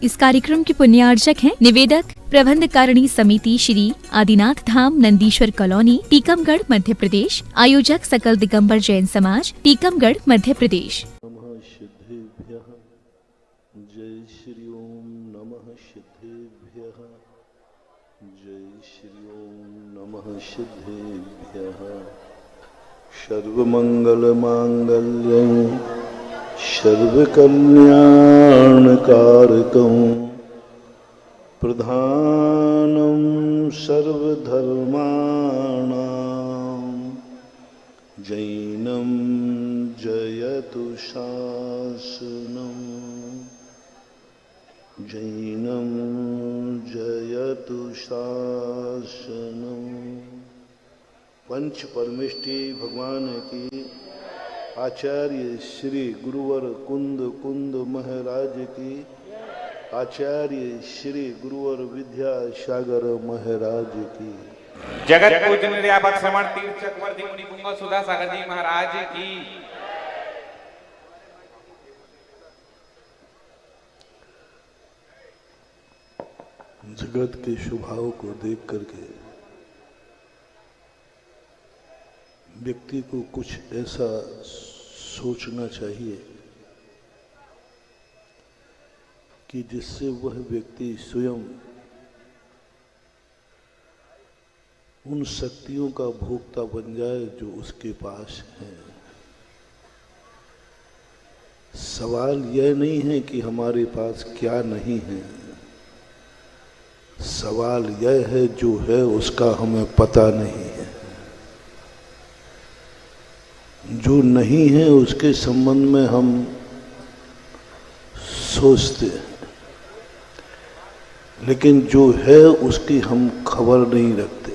इस कार्यक्रम के पुण्यार्चक हैं निवेदक प्रबंधकारिणी समिति श्री आदिनाथ धाम नंदीश्वर कॉलोनी टीकमगढ़ मध्य प्रदेश। आयोजक सकल दिगंबर जैन समाज टीकमगढ़ मध्य प्रदेश। नमः सिद्धेभ्यः। जय श्री ओम नमः सिद्धेभ्यः। जय श्री ओम नमः सिद्धेभ्यः। सर्वमंगल मांगल्यं सर्वकल्याणकारकं प्रधानं सर्वधर्माणां जैनं जयतु शासनं जैनं जयतु शासनं। पंच परमेष्टि भगवान की आचार्य श्री गुरुवर कुंद कुंद महाराज की आचार्य श्री गुरुवर विद्यासागर महाराज की जगत पूजन निर्यापक श्रवण तीर्थ चक्रवर्ती मुनि पुंग सुधा सागर जी महाराज की। जगत के स्वभाव को देख करके व्यक्ति को कुछ ऐसा सोचना चाहिए कि जिससे वह व्यक्ति स्वयं उन शक्तियों का भोक्ता बन जाए जो उसके पास हैं। सवाल यह नहीं है कि हमारे पास क्या नहीं है, सवाल यह है जो है उसका हमें पता नहीं है। जो नहीं है उसके संबंध में हम सोचते हैं, लेकिन जो है उसकी हम खबर नहीं रखते।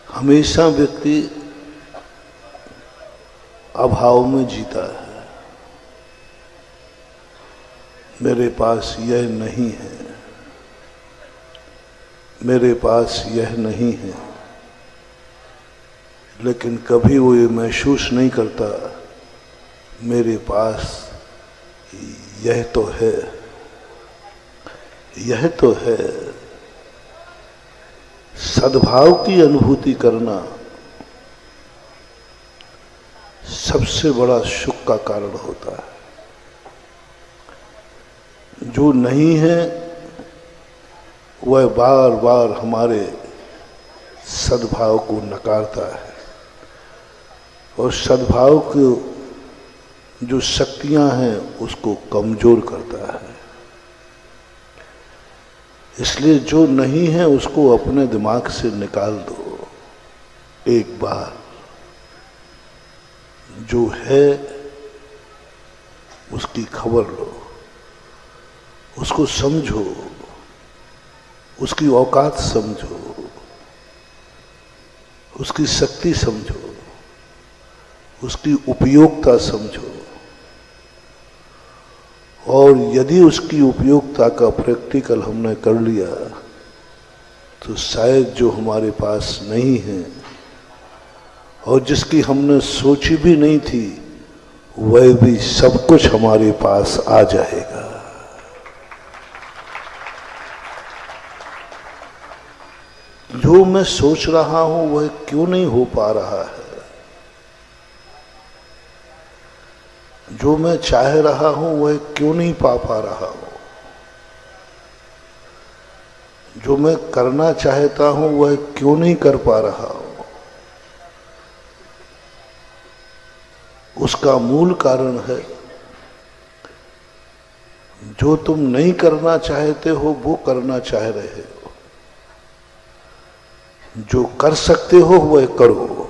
हमेशा व्यक्ति अभाव में जीता है। मेरे पास यह नहीं है, मेरे पास यह नहीं है, लेकिन कभी वो ये महसूस नहीं करता मेरे पास यह तो है, यह तो है। सद्भाव की अनुभूति करना सबसे बड़ा सुख का कारण होता है। जो नहीं है वह बार बार हमारे सद्भाव को नकारता है और सद्भाव की जो शक्तियां हैं उसको कमजोर करता है। इसलिए जो नहीं है उसको अपने दिमाग से निकाल दो एक बार। जो है उसकी खबर लो, उसको समझो, उसकी औकात समझो, उसकी शक्ति समझो, उसकी उपयोगिता समझो। और यदि उसकी उपयोगिता का प्रैक्टिकल हमने कर लिया तो शायद जो हमारे पास नहीं है और जिसकी हमने सोची भी नहीं थी वह भी सब कुछ हमारे पास आ जाएगा। जो मैं सोच रहा हूं वह क्यों नहीं हो पा रहा है, जो मैं चाह रहा हूं वह क्यों नहीं पा रहा हूं, जो मैं करना चाहता हूं वह क्यों नहीं कर पा रहा हूं, उसका मूल कारण है जो तुम नहीं करना चाहते हो वो करना चाह रहे हो। जो कर सकते हो वह करो,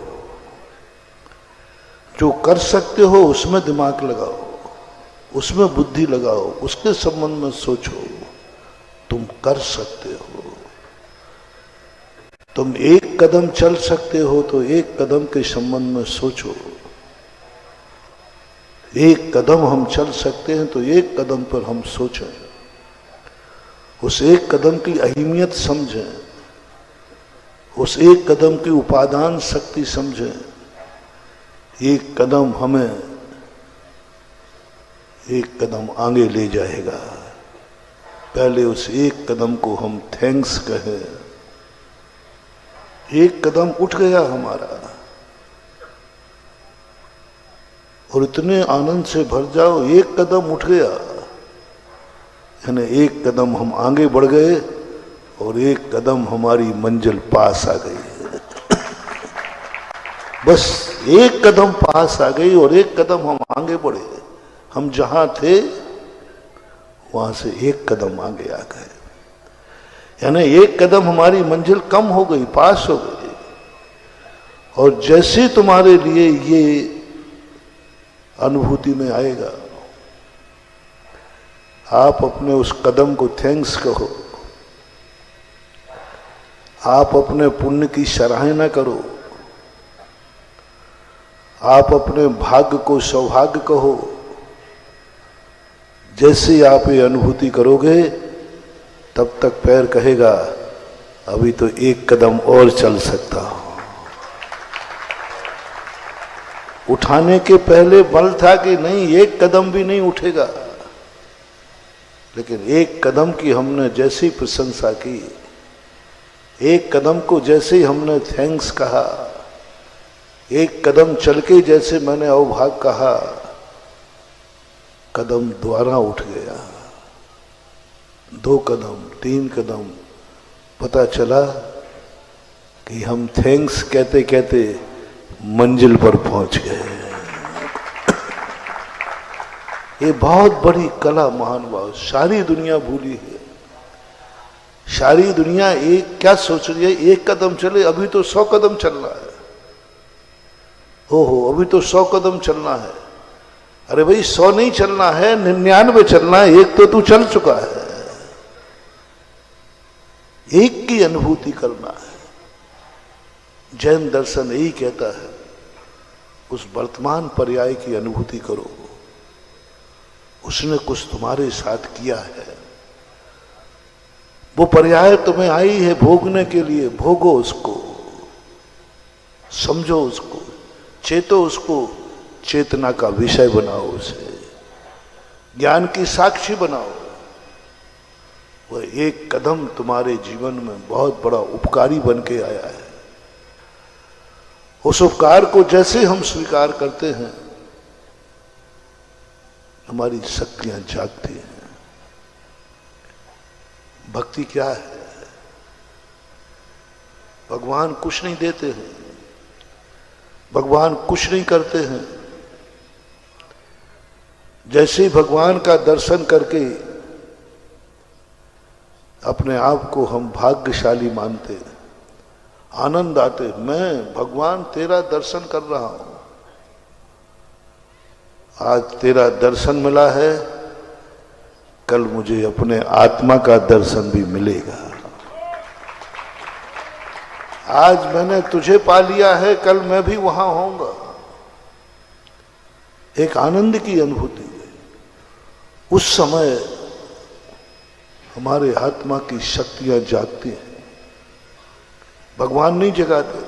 जो कर सकते हो उसमें दिमाग लगाओ, उसमें बुद्धि लगाओ, उसके संबंध में सोचो। तुम कर सकते हो, तुम एक कदम चल सकते हो तो एक कदम के संबंध में सोचो। एक कदम हम चल सकते हैं तो एक कदम पर हम सोचें, उस एक कदम की अहमियत समझें, उस एक कदम की उपादान शक्ति समझें। एक कदम हमें एक कदम आगे ले जाएगा। पहले उस एक कदम को हम थैंक्स कहें। एक कदम उठ गया हमारा, और इतने आनंद से भर जाओ, एक कदम उठ गया, यानी एक कदम हम आगे बढ़ गए और एक कदम हमारी मंजिल पास आ गई। बस एक कदम पास आ गई और एक कदम हम आगे बढ़े। हम जहां थे वहां से एक कदम आगे आ गए, यानी एक कदम हमारी मंजिल कम हो गई, पास हो गई। और जैसे तुम्हारे लिए ये अनुभूति में आएगा, आप अपने उस कदम को थैंक्स कहो, आप अपने पुण्य की सराहना करो, आप अपने भाग्य को सौभाग्य कहो। जैसे आप ये अनुभूति करोगे, तब तक पैर कहेगा अभी तो एक कदम और चल सकता हूं। उठाने के पहले बल था कि नहीं, एक कदम भी नहीं उठेगा, लेकिन एक कदम की हमने जैसी प्रशंसा की, एक कदम को जैसे ही हमने थैंक्स कहा, एक कदम चल के जैसे मैंने अवभाग कहा, कदम दोबारा उठ गया। 2 कदम, 3 कदम, पता चला कि हम थैंक्स कहते कहते मंजिल पर पहुंच गए। ये बहुत बड़ी कला महानुभाव, सारी दुनिया भूली है। सारी दुनिया एक क्या सोच रही है, एक कदम चले, अभी तो 100 कदम चलना है। हो अभी तो 100 कदम चलना है। अरे भाई 100 नहीं चलना है, 99 चलना है, एक तो तू चल चुका है। एक की अनुभूति करना है। जैन दर्शन यही कहता है, उस वर्तमान पर्याय की अनुभूति करो। उसने कुछ तुम्हारे साथ किया है, वो पर्याय तुम्हें आई है भोगने के लिए। भोगो उसको, समझो उसको, चेतो उसको, चेतना का विषय बनाओ उसे, ज्ञान की साक्षी बनाओ। वह एक कदम तुम्हारे जीवन में बहुत बड़ा उपकारी बन के आया है। उस उपकार को जैसे हम स्वीकार करते हैं, हमारी शक्तियां जागती हैं। भक्ति क्या है? भगवान कुछ नहीं देते हैं, भगवान कुछ नहीं करते हैं। जैसे ही भगवान का दर्शन करके अपने आप को हम भाग्यशाली मानते, आनंद आते, मैं भगवान तेरा दर्शन कर रहा हूं, आज तेरा दर्शन मिला है, कल मुझे अपने आत्मा का दर्शन भी मिलेगा। आज मैंने तुझे पा लिया है, कल मैं भी वहां होऊंगा। एक आनंद की अनुभूति है। उस समय हमारे आत्मा की शक्तियां जागती हैं। भगवान नहीं जगाते,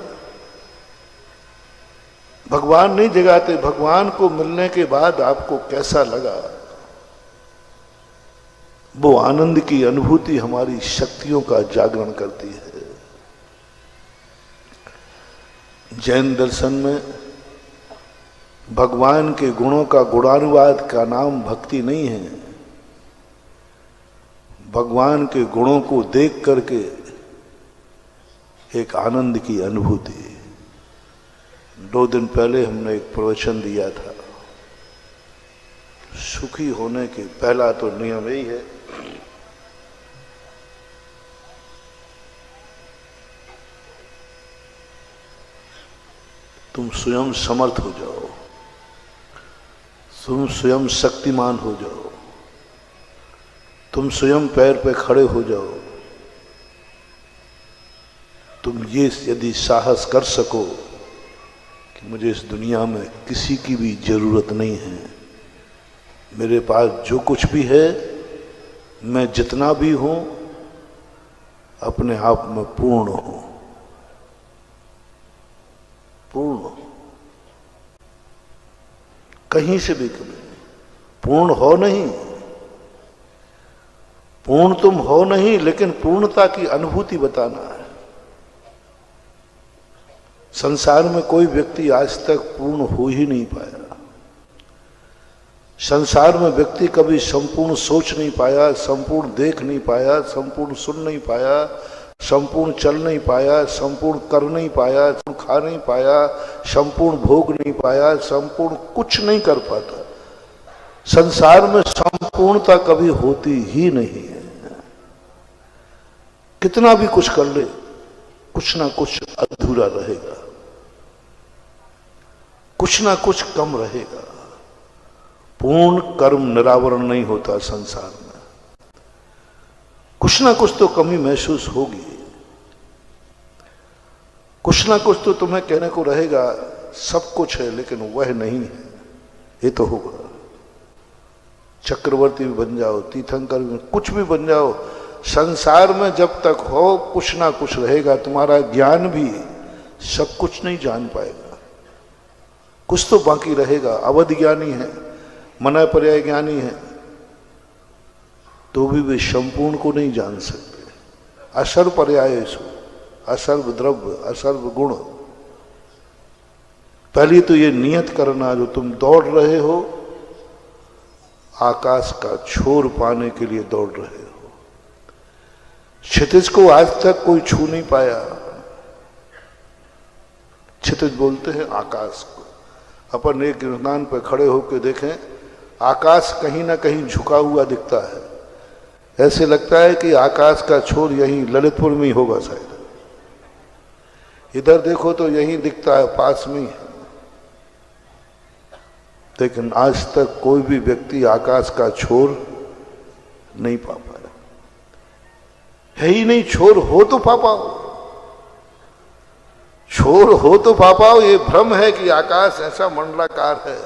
भगवान नहीं जगाते। भगवान को मिलने के बाद आपको कैसा लगा, वो आनंद की अनुभूति हमारी शक्तियों का जागरण करती है। जैन दर्शन में भगवान के गुणों का गुणानुवाद का नाम भक्ति नहीं है। भगवान के गुणों को देख करके एक आनंद की अनुभूति। 2 दिन पहले हमने एक प्रवचन दिया था, सुखी होने के पहला तो नियम यही है, तुम स्वयं समर्थ हो जाओ, तुम स्वयं शक्तिमान हो जाओ, तुम स्वयं पैर पे खड़े हो जाओ। तुम ये यदि साहस कर सको कि मुझे इस दुनिया में किसी की भी जरूरत नहीं है, मेरे पास जो कुछ भी है, मैं जितना भी हूं अपने आप में पूर्ण हूं, पूर्ण, कहीं से भी कमी नहीं। पूर्ण हो नहीं, पूर्ण तुम हो नहीं, लेकिन पूर्णता की अनुभूति बताना है। संसार में कोई व्यक्ति आज तक पूर्ण हो ही नहीं पाया। संसार में व्यक्ति कभी संपूर्ण सोच नहीं पाया, संपूर्ण देख नहीं पाया, संपूर्ण सुन नहीं पाया, संपूर्ण चल नहीं पाया, संपूर्ण कर नहीं पाया, खा नहीं पाया, संपूर्ण भोग नहीं पाया, संपूर्ण कुछ नहीं कर पाता। संसार में संपूर्णता कभी होती ही नहीं है। कितना भी कुछ कर ले, कुछ ना कुछ अधूरा रहेगा, कुछ ना कुछ कम रहेगा। पूर्ण कर्म निरावरण नहीं होता संसार में, कुछ ना कुछ तो कमी महसूस होगी, कुछ ना कुछ तो तुम्हें कहने को रहेगा सब कुछ है लेकिन वह नहीं है। ये तो होगा। चक्रवर्ती भी बन जाओ, तीर्थंकर भी, कुछ भी बन जाओ, संसार में जब तक हो कुछ ना कुछ रहेगा। तुम्हारा ज्ञान भी सब कुछ नहीं जान पाएगा, कुछ तो बाकी रहेगा। अवध ज्ञानी है, मना पर्याय ज्ञानी है, तो भी वे संपूर्ण को नहीं जान सकते। असर्व पर्यायेषु असर्व द्रव्य असर्व गुण। पहले तो ये नियत करना, जो तुम दौड़ रहे हो आकाश का छोर पाने के लिए दौड़ रहे हो। क्षितिज को आज तक कोई छू नहीं पाया। क्षितिज बोलते हैं आकाश को। अपन एक स्थान पर खड़े होकर देखें, आकाश कहीं ना कहीं झुका हुआ दिखता है। ऐसे लगता है कि आकाश का छोर यहीं ललितपुर में ही होगा शायद। इधर देखो तो यहीं दिखता है, पास में ही है। लेकिन आज तक कोई भी व्यक्ति आकाश का छोर नहीं पा पाया। है ही नहीं, छोर हो तो पा पाओ, छोर हो तो पा पाओ। ये भ्रम है कि आकाश ऐसा मंडलाकार है,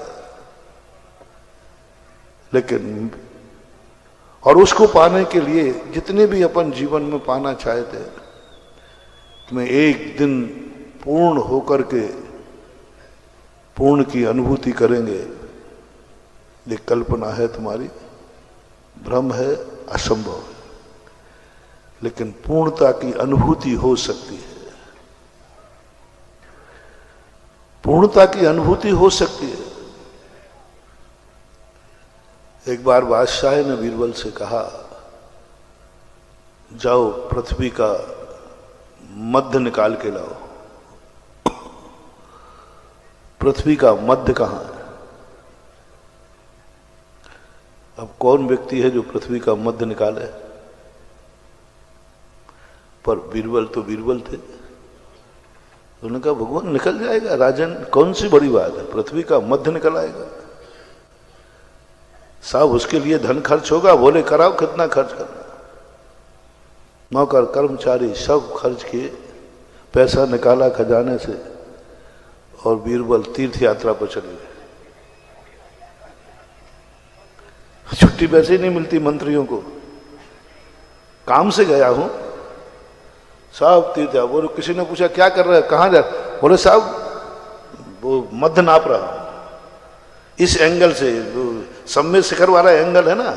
लेकिन और उसको पाने के लिए जितने भी अपन जीवन में पाना चाहते हैं, तुम्हें एक दिन पूर्ण होकर के पूर्ण की अनुभूति करेंगे। ये कल्पना है तुम्हारी, भ्रम है, असंभव है। लेकिन पूर्णता की अनुभूति हो सकती है, पूर्णता की अनुभूति हो सकती है। एक बार बादशाह ने बीरबल से कहा, जाओ पृथ्वी का मध्य निकाल के लाओ। पृथ्वी का मध्य कहां है? अब कौन व्यक्ति है जो पृथ्वी का मध्य निकाले? पर बीरबल तो बीरबल थे। उन्होंने कहा भगवान निकल जाएगा राजन, कौन सी बड़ी बात है, पृथ्वी का मध्य निकल आएगा। साहब उसके लिए धन खर्च होगा। बोले कराओ, कितना खर्च करना? नौकर कर्मचारी सब खर्च किए, पैसा निकाला खजाने से, और बीरबल तीर्थ यात्रा पर चले गए। छुट्टी वैसे ही नहीं मिलती मंत्रियों को, काम से गया हूं साहब तीर्थ। बोले किसी ने पूछा क्या कर रहा है, कहां जा? बोले साहब वो मध्य नाप रहा हूं, इस एंगल से, सम्मेद शिखर वाला एंगल है ना,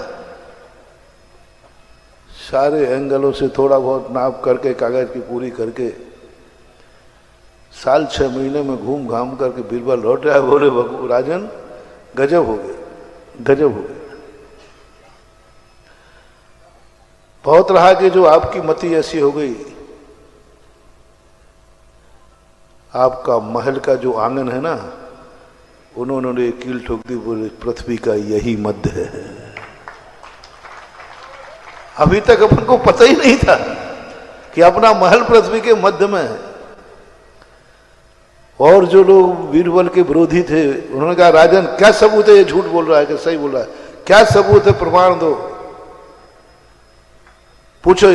सारे एंगलों से थोड़ा बहुत नाप करके कागज की पूरी करके साल 6 महीने में घूम घाम करके बीरबल लौट आया। बोले राजन गजब हो गए, गजब हो गए। बहुत रहा कि जो आपकी मति ऐसी हो गई, आपका महल का जो आंगन है ना, उन्होंने कील ठोक दी। बोले पृथ्वी का यही मध्य है। अभी तक अपन को पता ही नहीं था कि अपना महल पृथ्वी के मध्य में है। और जो लोग बीरबल के विरोधी थे, उन्होंने कहा राजन क्या सबूत है, ये झूठ बोल रहा है कि सही बोल रहा है, क्या सबूत है, प्रमाण दो। पूछो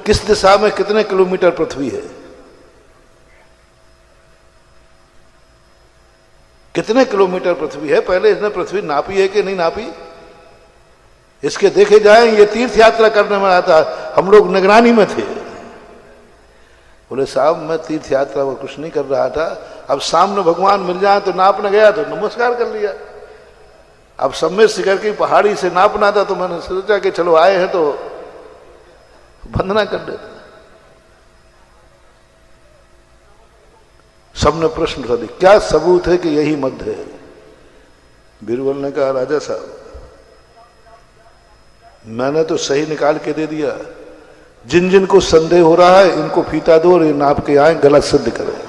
किस दिशा में कितने किलोमीटर पृथ्वी है, कितने किलोमीटर पृथ्वी है। पहले इसने पृथ्वी नापी है कि नहीं नापी, इसके देखे जाएं। ये तीर्थ यात्रा करने में आता, हम लोग निगरानी में थे। बोले साहब मैं तीर्थ यात्रा में कुछ नहीं कर रहा था, अब सामने भगवान मिल जाए तो नापने गया तो नमस्कार कर लिया। अब सब में शिखर की पहाड़ी से नापना था, तो मैंने सोचा कि चलो आए हैं तो वंदना कर देते। सबने प्रश्न उठा दिया, क्या सबूत है कि यही मध्य है? बीरबल ने कहा, राजा साहब मैंने तो सही निकाल के दे दिया, जिन जिन को संदेह हो रहा है इनको फीता दो और ये नाप के आए, गलत सिद्ध करें।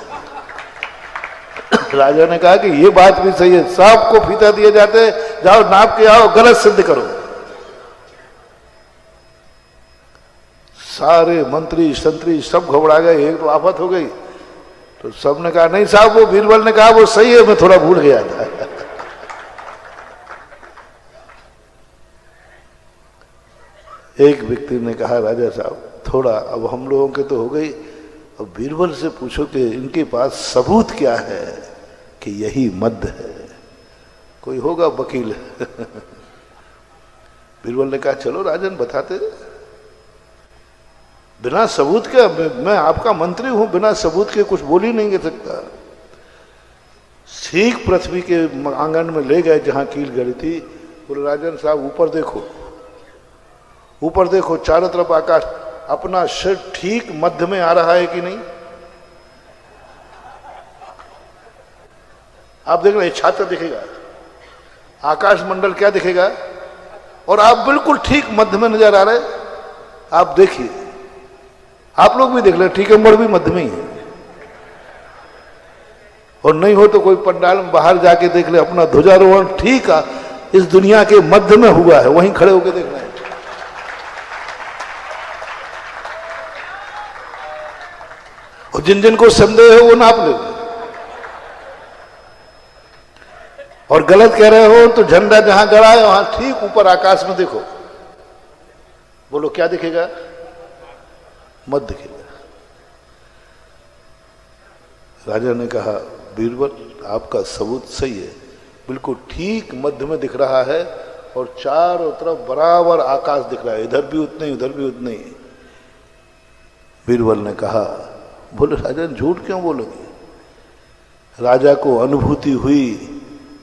राजा ने कहा कि ये बात भी सही है, सांप को फीता दिए जाते, जाओ नाप के आओ, गलत सिद्ध करो। सारे मंत्री संतरी सब घबरा गए, एक तो आफत हो गई। तो सबने कहा नहीं साहब, वो बीरबल ने कहा वो सही है, मैं थोड़ा भूल गया था। एक व्यक्ति ने कहा, राजा साहब थोड़ा अब हम लोगों के तो हो गई, अब बीरबल से पूछो कि इनके पास सबूत क्या है कि यही मध्य है, कोई होगा वकील। बीरबल ने कहा चलो राजन बताते। बिना सबूत के, मैं आपका मंत्री हूं, बिना सबूत के कुछ बोल ही नहीं कर सकता। ठीक पृथ्वी के आंगन में ले गए जहां कील गड़ी थी, बोले राजन साहब ऊपर देखो, ऊपर देखो, चारों तरफ आकाश, अपना सिर ठीक मध्य में आ रहा है कि नहीं? आप देख रहे, छात्र दिखेगा, आकाश मंडल क्या दिखेगा, और आप बिल्कुल ठीक मध्य में नजर आ रहे। आप देखिए, आप लोग भी देख ले, टीकमगढ़ भी मध्य में ही है। और नहीं हो तो कोई पंडाल में बाहर जाके देख ले, अपना ध्वजारोहण ठीक इस दुनिया के मध्य में हुआ है, वहीं खड़े होकर देखना है। और जिन जिन को संदेह है वो नाप ले, और गलत कह रहे हो तो झंडा जहां गड़ा है वहां ठीक ऊपर आकाश में देखो, बोलो क्या दिखेगा? मध्य दिखेगा। राजा ने कहा, बीरबल आपका सबूत सही है, बिल्कुल ठीक मध्य में दिख रहा है, और चारों तरफ बराबर आकाश दिख रहा है, इधर भी उतने ही उधर भी उतने ही। बीरबल ने कहा, बोले राजन झूठ क्यों बोलोगे? राजा को अनुभूति हुई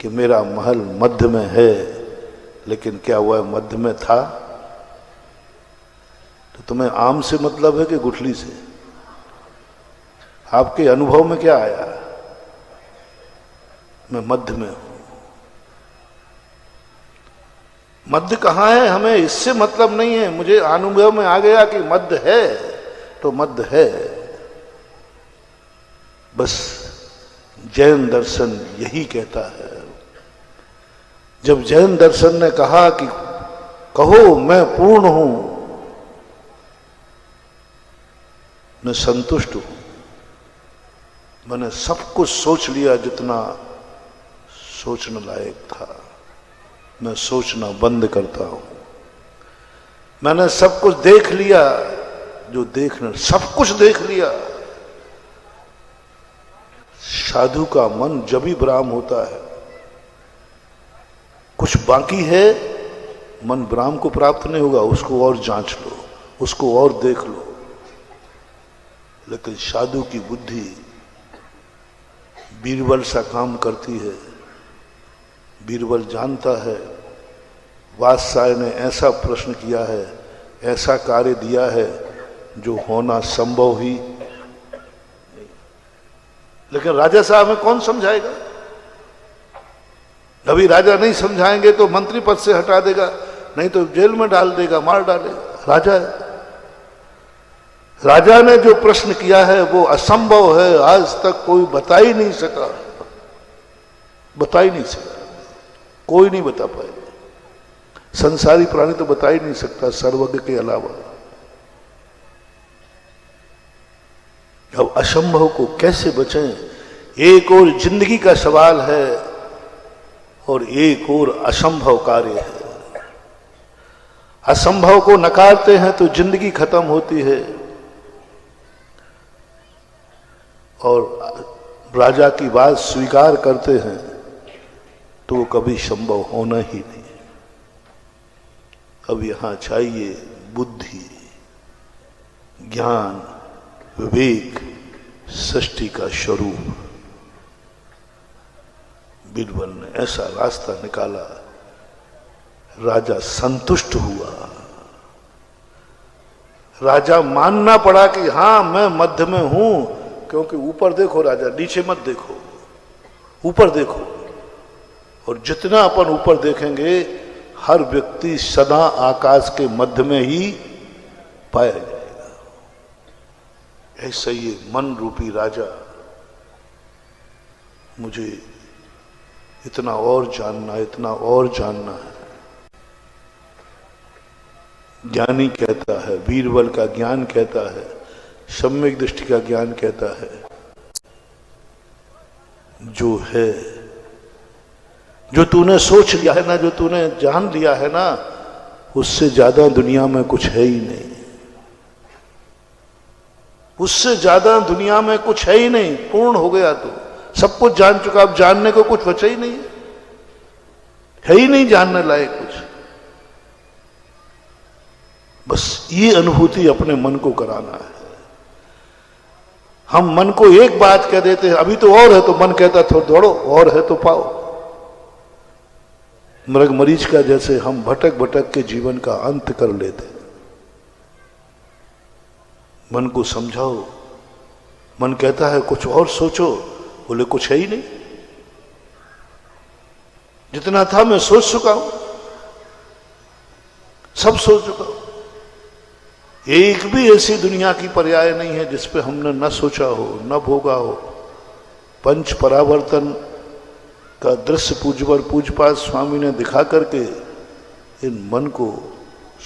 कि मेरा महल मध्य में है, लेकिन क्या वह मध्य में था? तो तुम्हें आम से मतलब है कि गुठली से? आपके अनुभव में क्या आया? मैं मध्य में हूं। मध्य कहां है हमें इससे मतलब नहीं है, मुझे अनुभव में आ गया कि मध्य है तो मध्य है। बस जैन दर्शन यही कहता है। जब जैन दर्शन ने कहा कि कहो मैं पूर्ण हूं, मैं संतुष्ट हूं, मैंने सब कुछ सोच लिया जितना सोचने लायक था, मैं सोचना बंद करता हूं। मैंने सब कुछ देख लिया जो देखना, सब कुछ देख लिया। साधु का मन जब भी ब्राह्म होता है, कुछ बाकी है, मन ब्राह्म को प्राप्त नहीं होगा, उसको और जांच लो, उसको और देख लो। लेकिन साधु की बुद्धि बीरबल सा काम करती है। बीरबल जानता है वात्साय ने ऐसा प्रश्न किया है, ऐसा कार्य दिया है जो होना संभव ही नहीं। लेकिन राजा साहब में कौन समझाएगा? अभी राजा नहीं समझाएंगे तो मंत्री पद से हटा देगा, नहीं तो जेल में डाल देगा, मार डालेगा। राजा है। राजा ने जो प्रश्न किया है वो असंभव है, आज तक कोई बता ही नहीं सका, बता ही नहीं सका, कोई नहीं बता पाएगा। संसारी प्राणी तो बता ही नहीं सकता सर्वज्ञ के अलावा। अब असंभव को कैसे बचें? एक और जिंदगी का सवाल है और एक और असंभव कार्य है। असंभव को नकारते हैं तो जिंदगी खत्म होती है, और राजा की बात स्वीकार करते हैं तो वो कभी संभव होना ही नहीं। अब यहां चाहिए बुद्धि, ज्ञान, विवेक, सृष्टि का स्वरूप। बीरबल ने ऐसा रास्ता निकाला राजा संतुष्ट हुआ। राजा मानना पड़ा कि हां मैं मध्य में हूं, क्योंकि ऊपर देखो राजा, नीचे मत देखो, ऊपर देखो। और जितना अपन ऊपर देखेंगे हर व्यक्ति सदा आकाश के मध्य में ही पाया जाएगा। ऐसा ये मन रूपी राजा मुझे इतना और जानना, इतना और जानना है। ज्ञानी कहता है, बीरबल का ज्ञान कहता है, सम्यक दृष्टि का ज्ञान कहता है, जो है, जो तूने सोच लिया है ना, जो तूने जान लिया है ना, उससे ज्यादा दुनिया में कुछ है ही नहीं। उससे ज्यादा दुनिया में कुछ है ही नहीं। पूर्ण हो गया तो सब कुछ जान चुका, अब जानने को कुछ बचा ही नहीं है ही नहीं जानने लायक कुछ। बस ये अनुभूति अपने मन को कराना है। हम मन को एक बात कह देते हैं, अभी तो और है, तो मन कहता थोड़ा दौड़ो, और है तो पाओ। मृग मरीच का जैसे हम भटक भटक के जीवन का अंत कर लेते। मन को समझाओ, मन कहता है कुछ और सोचो, बोले कुछ है ही नहीं, जितना था मैं सोच चुका हूं, सब सोच चुका हूं। एक भी ऐसी दुनिया की पर्याय नहीं है जिस पे हमने न सोचा हो, न भोगा हो। पंच परावर्तन का दृश्य पूज्यवर पूज्यपाद स्वामी ने दिखा करके इन मन को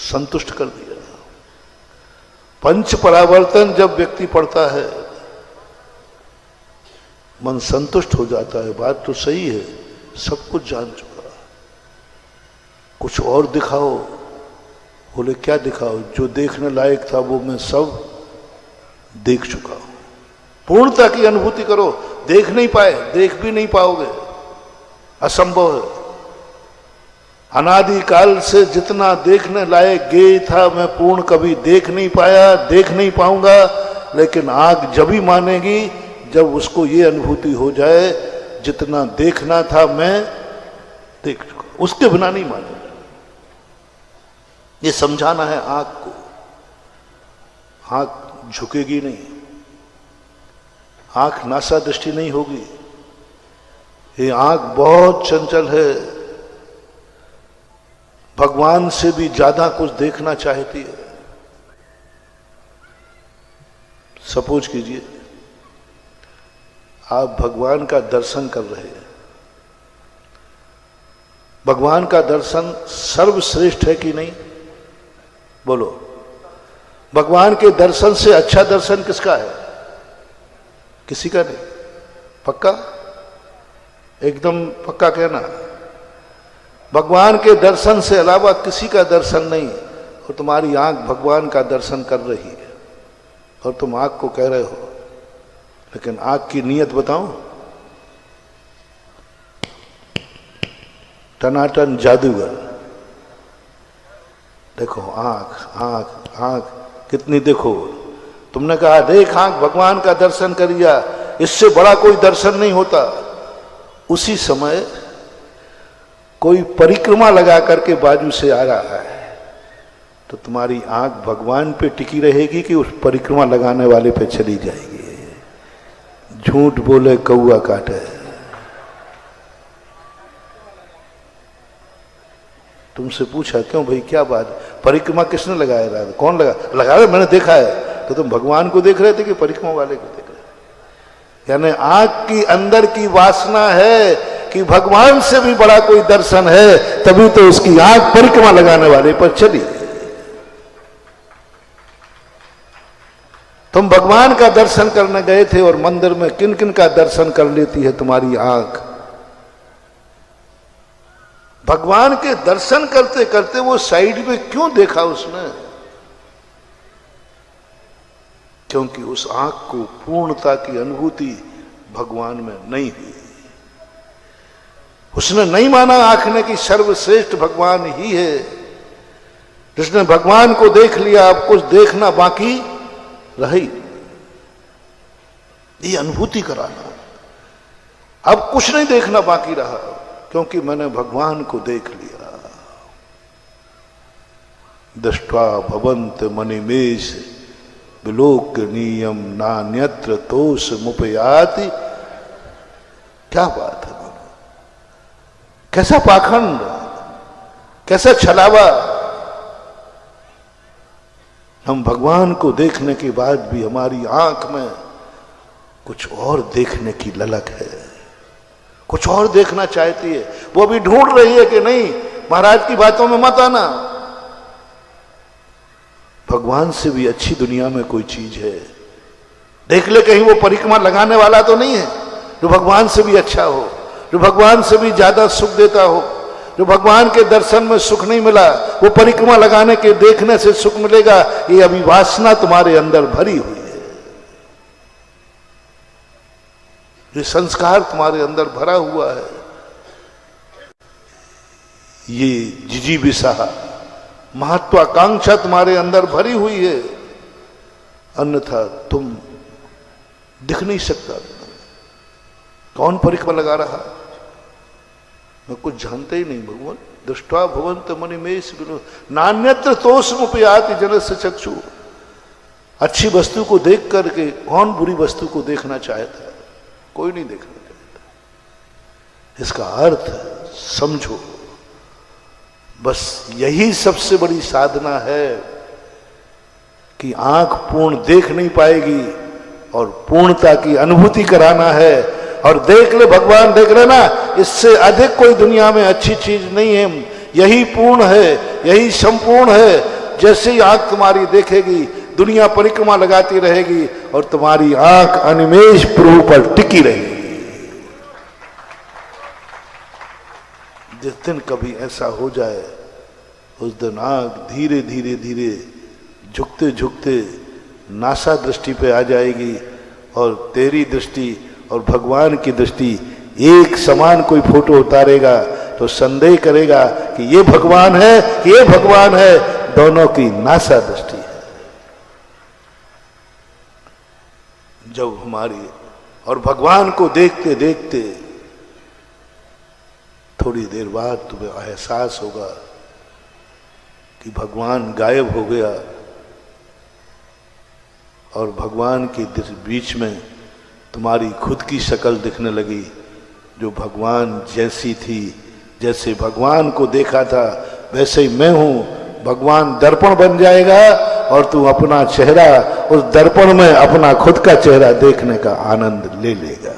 संतुष्ट कर दिया। पंच परावर्तन जब व्यक्ति पढ़ता है मन संतुष्ट हो जाता है। बात तो सही है, सब कुछ जान चुका, कुछ और दिखाओ। बोले क्या दिखाओ? जो देखने लायक था वो मैं सब देख चुका हूं। पूर्णता की अनुभूति करो। देख नहीं पाए, देख भी नहीं पाओगे, असंभव है। अनादिकाल से जितना देखने लायक गेय था मैं पूर्ण कभी देख नहीं पाया, देख नहीं पाऊंगा। लेकिन आंख जब ही मानेगी जब उसको ये अनुभूति हो जाए जितना देखना था मैं देख चुका, उसके बिना नहीं मानेगा। ये समझाना है आंख को। आंख झुकेगी नहीं, आंख नासा दृष्टि नहीं होगी। ये आंख बहुत चंचल है, भगवान से भी ज्यादा कुछ देखना चाहती है। सपोज कीजिए आप भगवान का दर्शन कर रहे हैं। भगवान का दर्शन सर्वश्रेष्ठ है कि नहीं? बोलो, भगवान के दर्शन से अच्छा दर्शन किसका है? किसी का नहीं। पक्का? एकदम पक्का कहना। भगवान के दर्शन से अलावा किसी का दर्शन नहीं। और तुम्हारी आंख भगवान का दर्शन कर रही है और तुम आंख को कह रहे हो। लेकिन आंख की नीयत बताऊं? टनाटन जादूगर। देखो आंख आंख आंख कितनी देखो। तुमने कहा देख आंख भगवान का दर्शन करिया, इससे बड़ा कोई दर्शन नहीं होता। उसी समय कोई परिक्रमा लगा करके बाजू से आ रहा है तो तुम्हारी आंख भगवान पे टिकी रहेगी कि उस परिक्रमा लगाने वाले पे चली जाएगी? झूठ बोले कौआ काटे। तुमसे पूछा क्यों भाई क्या बात, परिक्रमा किसने लगाया रहा? कौन लगा रहा? मैंने देखा है। तो तुम भगवान को देख रहे थे कि परिक्रमा वाले को देख रहे थे? यानी आंख की अंदर की वासना है कि भगवान से भी बड़ा कोई दर्शन है, तभी तो उसकी आंख परिक्रमा लगाने वाले पर चली। तुम भगवान का दर्शन करने गए थे और मंदिर में किन किन का दर्शन कर लेती है तुम्हारी आंख। भगवान के दर्शन करते करते वो साइड में क्यों देखा उसने? क्योंकि उस आंख को पूर्णता की अनुभूति भगवान में नहीं हुई। उसने नहीं माना आंख ने कि सर्वश्रेष्ठ भगवान ही है। जिसने भगवान को देख लिया अब कुछ देखना बाकी रही। ये अनुभूति कराना, अब कुछ नहीं देखना बाकी रहा क्योंकि मैंने भगवान को देख लिया। दृष्ट्वा भवन्त मणिमेष विलोकनीयम नान्यत्र तोष मुपयाति। क्या बात है, कैसा पाखंड, कैसा छलावा। हम भगवान को देखने के बाद भी हमारी आंख में कुछ और देखने की ललक है, कुछ और देखना चाहती है। वो भी ढूंढ रही है कि नहीं महाराज की बातों में मत आना, भगवान से भी अच्छी दुनिया में कोई चीज है, देख ले कहीं वो परिक्रमा लगाने वाला तो नहीं है जो भगवान से भी अच्छा हो, जो भगवान से भी ज्यादा सुख देता हो। जो भगवान के दर्शन में सुख नहीं मिला वो परिक्रमा लगाने के देखने से सुख मिलेगा, ये अभी वासना तुम्हारे अंदर भरी हुई है, ये संस्कार तुम्हारे अंदर भरा हुआ है, ये जिजीविषा महत्वाकांक्षा तुम्हारे अंदर भरी हुई है, अन्यथा तुम दिख नहीं सकता। कौन परिक्रमा लगा रहा, मैं कुछ जानते ही नहीं। भगवान दृष्ट्वा भवन्त मणिमेष विलो नान्यत्र तोषमुपयाति जनस्य चक्षु। अच्छी वस्तु को देख करके कौन बुरी वस्तु को देखना चाहता है, कोई नहीं देखना चाहता। इसका अर्थ समझो, बस यही सबसे बड़ी साधना है कि आंख पूर्ण देख नहीं पाएगी और पूर्णता की अनुभूति कराना है। और देख ले भगवान, देख ले ना, इससे अधिक कोई दुनिया में अच्छी चीज नहीं है, यही पूर्ण है, यही संपूर्ण है। जैसे ही आंख तुम्हारी देखेगी दुनिया परिक्रमा लगाती रहेगी और तुम्हारी आंख अनिमेष प्रभु पर टिकी रहेगी। जिस दिन कभी ऐसा हो जाए उस दिन आंख धीरे धीरे धीरे झुकते झुकते नासा दृष्टि पे आ जाएगी और तेरी दृष्टि और भगवान की दृष्टि एक समान। कोई फोटो उतारेगा तो संदेह करेगा कि ये भगवान है कि ये भगवान है, दोनों की नासा दृष्टि है। जब हमारी और भगवान को देखते देखते थोड़ी देर बाद तुम्हें एहसास होगा कि भगवान गायब हो गया और भगवान के बीच में तुम्हारी खुद की शक्ल दिखने लगी जो भगवान जैसी थी। जैसे भगवान को देखा था वैसे ही मैं हूं। भगवान दर्पण बन जाएगा और तू अपना चेहरा उस दर्पण में अपना खुद का चेहरा देखने का आनंद ले लेगा।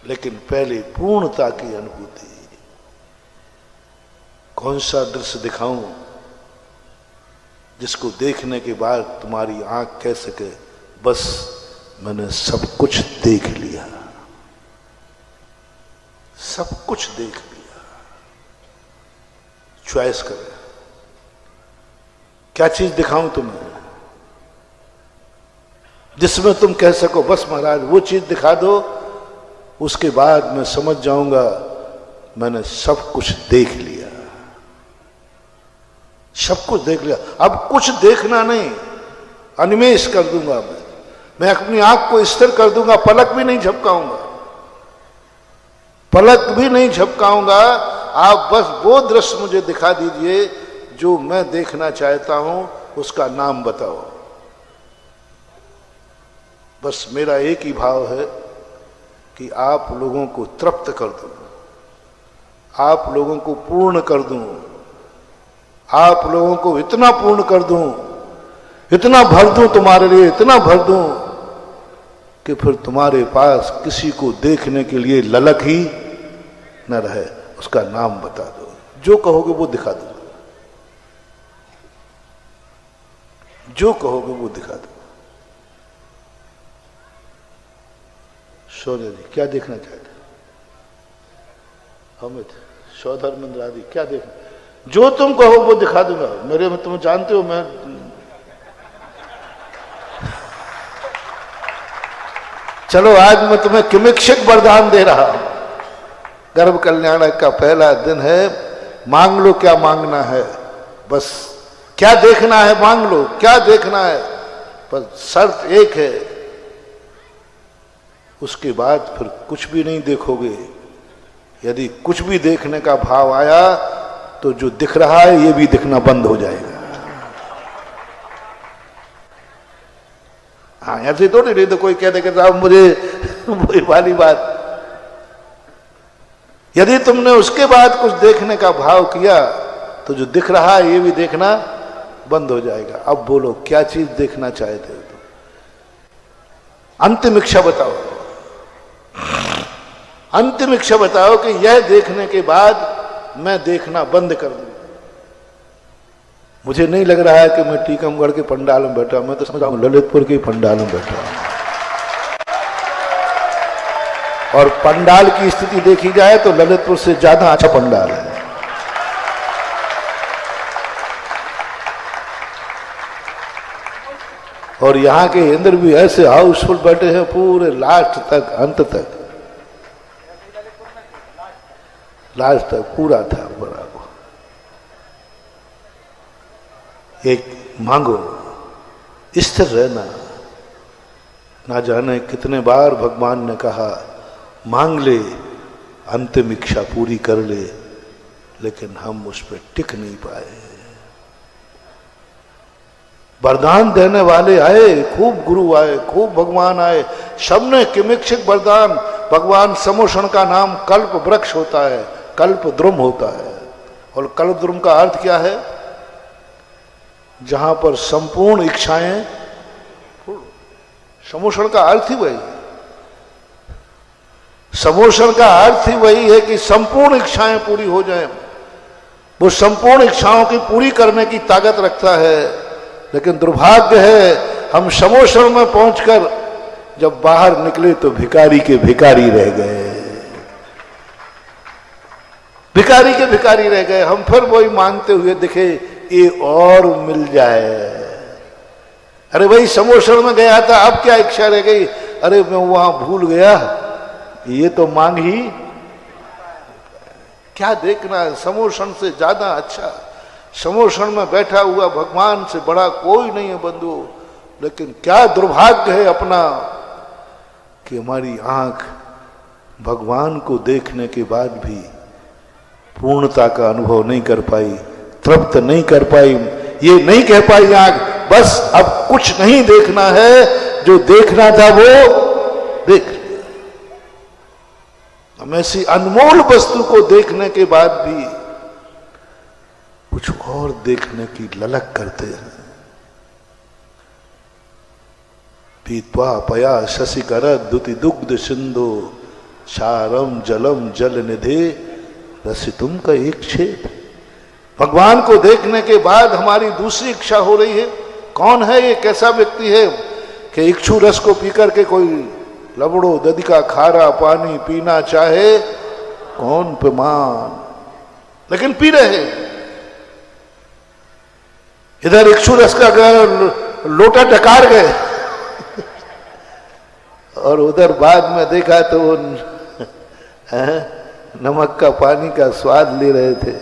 लेकिन पहले पूर्णता की अनुभूति। कौन सा दृश्य दिखाऊं जिसको देखने के बाद तुम्हारी आंख कह सके बस मैंने सब कुछ देख लिया, सब कुछ देख लिया। चॉइस करें क्या चीज दिखाऊं तुम्हें जिसमें तुम कह सको बस महाराज वो चीज दिखा दो, उसके बाद मैं समझ जाऊंगा मैंने सब कुछ देख लिया, सब कुछ देख लिया। अब कुछ देखना नहीं, अनिमेष कर दूंगा मैं अपनी आंख को स्थिर कर दूंगा, पलक भी नहीं झपकाऊंगा, पलक भी नहीं झपकाऊंगा। आप बस वो दृश्य मुझे दिखा दीजिए जो मैं देखना चाहता हूं, उसका नाम बताओ। बस मेरा एक ही भाव है कि आप लोगों को तृप्त कर दूं, आप लोगों को पूर्ण कर दूं, आप लोगों को इतना पूर्ण कर दूं, इतना भर दूं तुम्हारे लिए, इतना भर दूं कि फिर तुम्हारे पास किसी को देखने के लिए ललक ही न रहे। उसका नाम बता दो, जो कहोगे वो दिखा दो, जो कहोगे वो दिखा दो। शौर्य जी क्या देखना चाहते? अमित सौधर्मेंद्र आदि क्या देखना? जो तुम कहो वो दिखा दूंगा। मेरे में तुम जानते हो मैं चलो आज मैं तुम्हें किमिक्षिक वरदान दे रहा हूं। गर्भ कल्याण का पहला दिन है, मांग लो क्या मांगना है, बस क्या देखना है मांग लो, क्या देखना है, पर शर्त एक है, उसके बाद फिर कुछ भी नहीं देखोगे। यदि कुछ भी देखने का भाव आया तो जो दिख रहा है ये भी दिखना बंद हो जाएगा। ऐसे थोड़ी, नहीं तो कोई कह दे कि साहब मुझे वही वाली बात। यदि तुमने उसके बाद कुछ देखने का भाव किया तो जो दिख रहा है ये भी देखना बंद हो जाएगा। अब बोलो क्या चीज देखना चाहते हो? तो अंतिम इच्छा बताओ, अंतिम इच्छा बताओ कि यह देखने के बाद मैं देखना बंद कर दूं। मुझे नहीं लग रहा है कि मैं टीकमगढ़ के पंडाल में बैठा, मैं तो समझ रहा हूं ललितपुर के पंडाल में बैठा हूं। और पंडाल की स्थिति देखी जाए तो ललितपुर से ज्यादा अच्छा पंडाल है। और यहां के इंद्र भी ऐसे हाउसफुल बैठे हैं पूरे लास्ट तक, अंत तक, लास्ट तक पूरा था बराबर। एक मांगो, स्थिर रहना। ना जाने कितने बार भगवान ने कहा मांग ले, अंतिम इच्छा पूरी कर ले, लेकिन हम उस पर टिक नहीं पाए। वरदान देने वाले आए, खूब गुरु आए, खूब भगवान आए, सबने किमिक्षिक वरदान। भगवान समोषण का नाम कल्प वृक्ष होता है, कल्प द्रुम होता है। और कल्प द्रुम का अर्थ क्या है? जहां पर संपूर्ण इच्छाएं, समोषण का अर्थ ही वही है। समोषण का अर्थ ही वही है कि संपूर्ण इच्छाएं पूरी हो जाएं। वो संपूर्ण इच्छाओं की पूरी करने की ताकत रखता है। लेकिन दुर्भाग्य है हम समोषण में पहुंचकर जब बाहर निकले तो भिखारी के भिखारी रह गए, भिखारी के भिखारी रह गए। हम फिर वही मांगते हुए दिखे, ये और मिल जाए। अरे भाई समोषण में गया था, अब क्या इच्छा रह गई? अरे मैं वहां भूल गया, ये तो मांग ही क्या देखना है। समोषण से ज्यादा अच्छा, समोषण में बैठा हुआ भगवान से बड़ा कोई नहीं है बंधु। लेकिन क्या दुर्भाग्य है अपना कि हमारी आंख भगवान को देखने के बाद भी पूर्णता का अनुभव नहीं कर पाई, तृप्त नहीं कर पाई। ये नहीं कह पाई आंख बस अब कुछ नहीं देखना है, जो देखना था वो देख लिया। हम ऐसी अनमोल वस्तु को देखने के बाद भी कुछ और देखने की ललक करते हैं। पीत्वा पया शशिकर दुति दुग्ध सिंधु सारम जलम जल निधे रसितुम का एक छेद। भगवान को देखने के बाद हमारी दूसरी इच्छा हो रही है। कौन है ये, कैसा व्यक्ति है कि इक्षु रस को पीकर के कोई लबड़ो दधी का खारा पानी पीना चाहे? कौन पेमान, लेकिन पी रहे। इधर इक्षु रस का लोटा टकार गए और उधर बाद में देखा तो वो नमक का पानी का स्वाद ले रहे थे।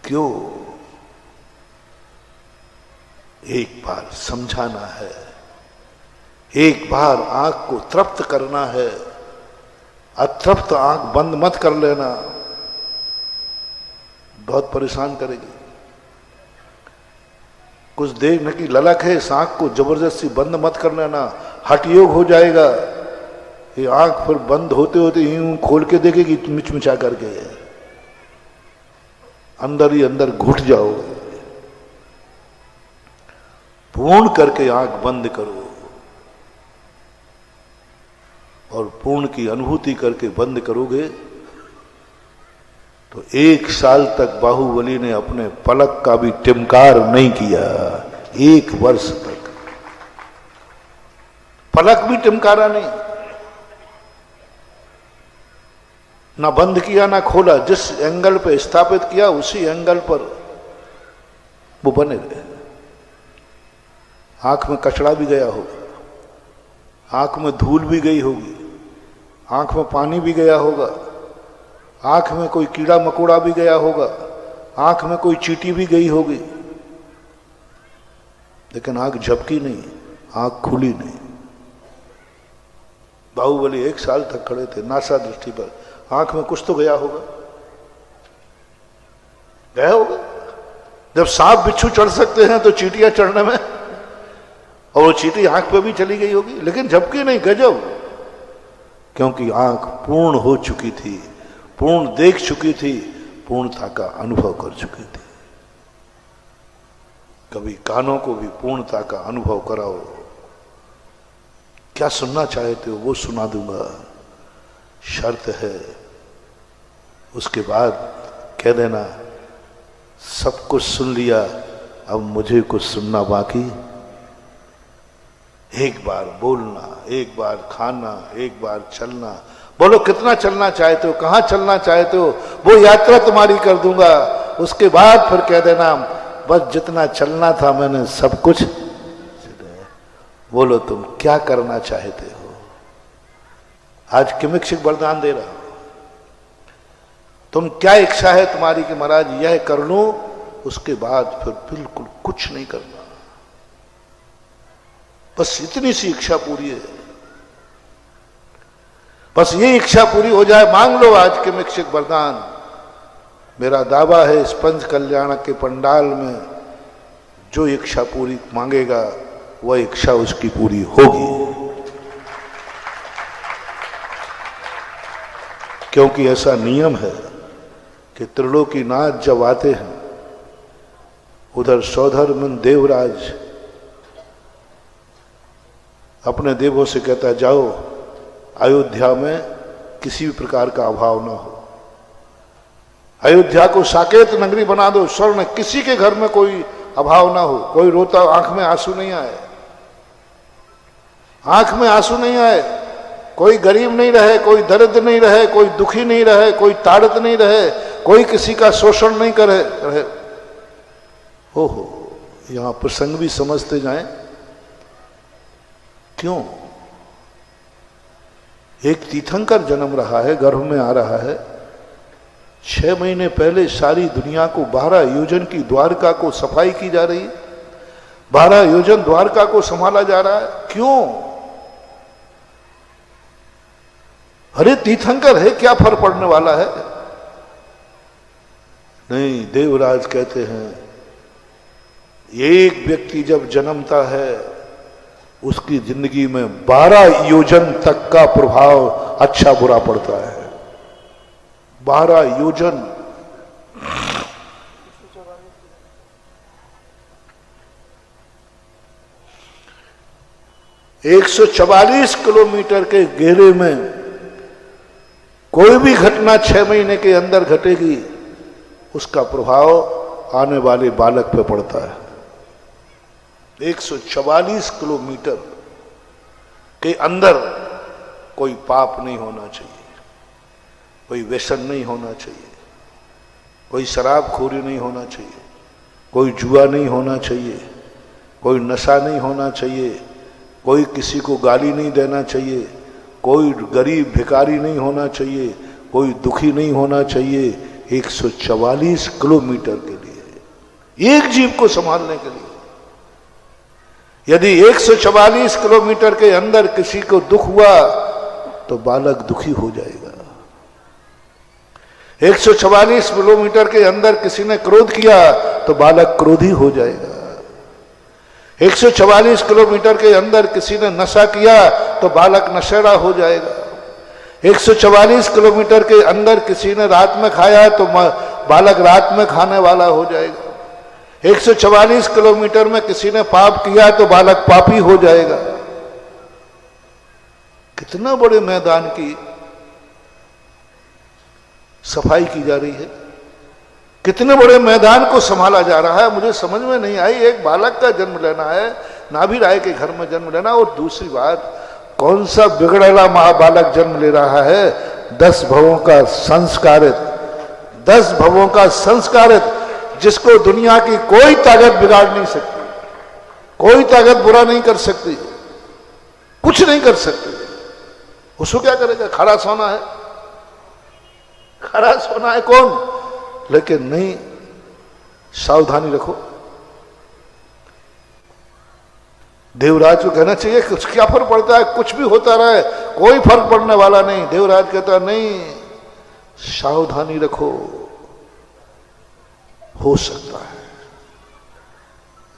क्यों? एक बार समझाना है, एक बार आंख को तृप्त करना है। अतृप्त आंख बंद मत कर लेना, बहुत परेशान करेगी। कुछ देखने की ललक है, इस आंख को जबरदस्ती बंद मत कर लेना, हठ योग हो जाएगा। ये आंख फिर बंद होते होते यूं खोल के देखेगी मिचमिचा करके, अंदर ही अंदर घुट जाओगे। पूर्ण करके आंख बंद करो और पूर्ण की अनुभूति करके बंद करोगे तो 1 साल तक बाहुबली ने अपने पलक का भी टिमकार नहीं किया। 1 वर्ष तक पलक भी टिमकारा नहीं, ना बंद किया ना खोला। जिस एंगल पे स्थापित किया उसी एंगल पर वो बने रहे। आंख में कचड़ा भी गया होगा, आंख में धूल भी गई होगी, आंख में पानी भी गया होगा, आंख में कोई कीड़ा मकोड़ा भी गया होगा, आंख में कोई चींटी भी गई होगी, लेकिन आंख झपकी नहीं, आंख खुली नहीं। बाहुबली 1 साल तक खड़े थे नासा दृष्टि पर। आंख में कुछ तो गया होगा, गया होगा। जब सांप बिच्छू चढ़ सकते हैं तो चींटियां चढ़ने में और वो चींटी आंख पे भी चली गई होगी, लेकिन झपकी नहीं, गजब, क्योंकि आंख पूर्ण हो चुकी थी, पूर्ण देख चुकी थी, पूर्णता का अनुभव कर चुकी थी। कभी कानों को भी पूर्णता का अनुभव कराओ। क्या सुनना चाहते हो वो सुना दूंगा, शर्त है उसके बाद कह देना सब कुछ सुन लिया, अब मुझे कुछ सुनना बाकी। एक बार बोलना, एक बार खाना, एक बार चलना। बोलो कितना चलना चाहते हो, कहां चलना चाहते हो, वो यात्रा तुम्हारी कर दूंगा। उसके बाद फिर कह देना बस जितना चलना था मैंने सब कुछ। बोलो तुम क्या करना चाहते हो। आज किमिक्षिक वरदान दे रहा हूं, तुम क्या इच्छा है तुम्हारी कि महाराज यह कर लूं, उसके बाद फिर बिल्कुल कुछ नहीं करना। बस इतनी सी इच्छा पूरी है, बस ये इच्छा पूरी हो जाए। मांग लो आज किमिक्षिक वरदान। मेरा दावा है इस पंच कल्याण के पंडाल में जो इच्छा पूरी मांगेगा वह इच्छा उसकी पूरी होगी, क्योंकि ऐसा नियम है कि त्रिलोकीनाथ जब आते हैं, उधर सौधर्मन देवराज अपने देवों से कहता है जाओ अयोध्या में किसी भी प्रकार का अभाव ना हो, अयोध्या को साकेत नगरी बना दो, स्वर्ण, किसी के घर में कोई अभाव ना हो, कोई रोता आंख में आंसू नहीं आए, आंख में आंसू नहीं आए, कोई गरीब नहीं रहे, कोई दरिद्र नहीं रहे, कोई दुखी नहीं रहे, कोई ताड़ित नहीं रहे, कोई किसी का शोषण नहीं करे रहे। ओहो, यहां प्रसंग भी समझते जाएं। क्यों? एक तीर्थंकर जन्म रहा है, गर्भ में आ रहा है। 6 महीने पहले सारी दुनिया को 12 योजन की द्वारका को सफाई की जा रही है, 12 योजन द्वारका को संभाला जा रहा है। क्यों? अरे तीर्थंकर है, क्या फर्क पड़ने वाला है? नहीं, देवराज कहते हैं एक व्यक्ति जब जन्मता है उसकी जिंदगी में 12 योजन तक का प्रभाव अच्छा बुरा पड़ता है। 12 योजन। एक 144 किलोमीटर के घेरे में कोई भी घटना 6 महीने के अंदर घटेगी, उसका प्रभाव आने वाले बालक पे पड़ता है। 144 किलोमीटर के अंदर कोई पाप नहीं होना चाहिए, कोई व्यसन नहीं होना चाहिए, कोई शराबखोरी नहीं होना चाहिए, कोई जुआ नहीं होना चाहिए, कोई नशा नहीं होना चाहिए, कोई किसी को गाली नहीं देना चाहिए, कोई गरीब भिखारी नहीं होना चाहिए, कोई दुखी नहीं होना चाहिए। 144 किलोमीटर के लिए, एक जीव को संभालने के लिए। यदि 144 किलोमीटर के अंदर किसी को दुख हुआ तो बालक दुखी हो जाएगा। 144 किलोमीटर के अंदर किसी ने क्रोध किया तो बालक क्रोधी हो जाएगा। 144 किलोमीटर के अंदर किसी ने नशा किया तो बालक नशेड़ा हो जाएगा। 144 किलोमीटर के अंदर किसी ने रात में खाया तो बालक रात में खाने वाला हो जाएगा। 144 किलोमीटर में किसी ने पाप किया तो बालक पापी हो जाएगा। कितना बड़े मैदान की सफाई की जा रही है, कितने बड़े मैदान को संभाला जा रहा है। मुझे समझ में नहीं आई, एक बालक का जन्म लेना है, नाभि राय के घर में जन्म लेना, और दूसरी बात कौन सा बिगड़ेला महाबालक जन्म ले रहा है? 10 भवों का संस्कारित, 10 भवों का संस्कारित, जिसको दुनिया की कोई ताकत बिगाड़ नहीं सकती, कोई ताकत बुरा नहीं कर सकती, कुछ नहीं कर सकती। उसको क्या करेगा? खड़ा सोना है, खड़ा सोना है कौन? लेकिन नहीं, सावधानी रखो। देवराज को कहना चाहिए कुछ क्या फर्क पड़ता है, कुछ भी होता रहे, कोई फर्क पड़ने वाला नहीं। देवराज कहता नहीं, सावधानी रखो, हो सकता है।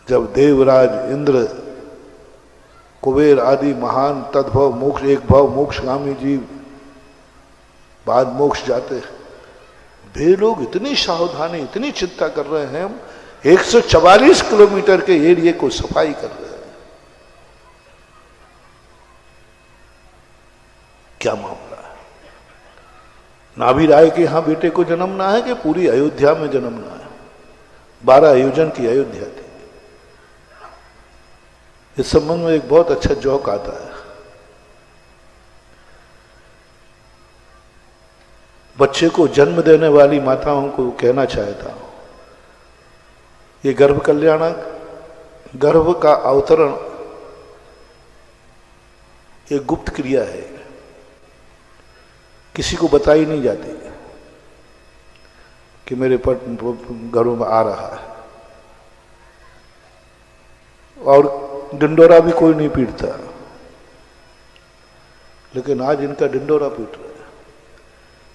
जब देवराज इंद्र कुबेर आदि महान तद्भव मोक्ष एक भव मोक्षगामी जीव बाद मोक्ष जाते हैं, वे लोग इतनी सावधानी इतनी चिंता कर रहे हैं, 144 किलोमीटर के एरिया को सफाई कर रहे हैं। क्या मामला है? नाभि राय के यहां बेटे को जन्मना है कि पूरी अयोध्या में जन्मना है? 12 आयोजन की अयोध्या थी। इस संबंध में एक बहुत अच्छा जोक आता है। बच्चे को जन्म देने वाली माताओं को कहना चाहता हूं, ये गर्भ कल्याणक, गर्भ का अवतरण एक गुप्त क्रिया है, किसी को बताई नहीं जाती कि मेरे पर गर्भ में आ रहा है, और डिंडोरा भी कोई नहीं पीटता। लेकिन आज इनका डिंडोरा पीट रहा है,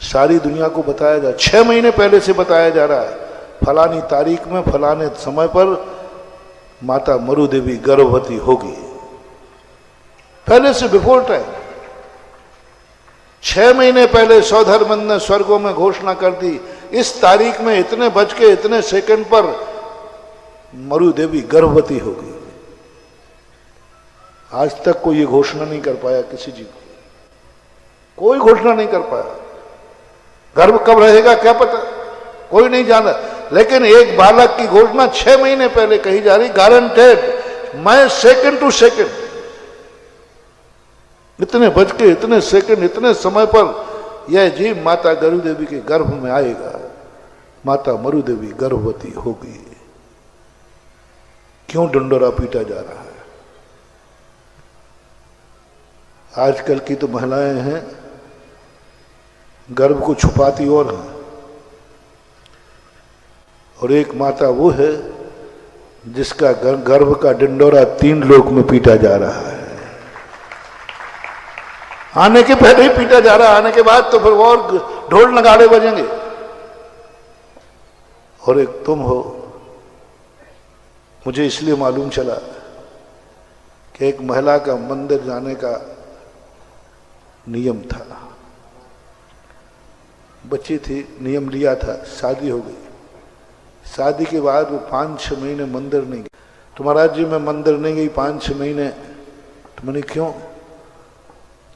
सारी दुनिया को बताया जा, 6 महीने पहले से बताया जा रहा है, फलानी तारीख में फलाने समय पर माता मरु देवी गर्भवती होगी। पहले से बिफोर टाइम 6 महीने पहले सौधर्मंद ने स्वर्गों में घोषणा कर दी, इस तारीख में इतने बज के इतने सेकंड पर मरु देवी गर्भवती होगी। आज तक कोई ये घोषणा नहीं कर पाया, किसी जी कोई घोषणा नहीं कर पाया। गर्भ कब रहेगा क्या पता, कोई नहीं जाना। लेकिन एक बालक की घोषणा 6 महीने पहले कही जा रही, गारंटेड, मैं सेकंड टू सेकंड, इतने बज के इतने सेकंड इतने समय पर यह जीव माता गरु देवी के गर्भ में आएगा, माता मरु देवी गर्भवती होगी। क्यों डंडोरा पीटा जा रहा है? आजकल की तो महिलाएं हैं, गर्भ को छुपाती और है, और एक माता वो है जिसका गर्भ का डिंडोरा 3 लोक में पीटा जा रहा है। आने के पहले ही पीटा जा रहा है, आने के बाद तो फिर और ढोल नगाड़े बजेंगे। और एक तुम हो, मुझे इसलिए मालूम चला कि एक महिला का मंदिर जाने का नियम था, बच्ची थी, नियम लिया था, शादी हो गई। शादी के बाद वो 5-6 महीने मंदिर नहीं गई। तो महाराज जी मैं मंदिर नहीं गई 5-6 महीने। तो मैंने क्यों?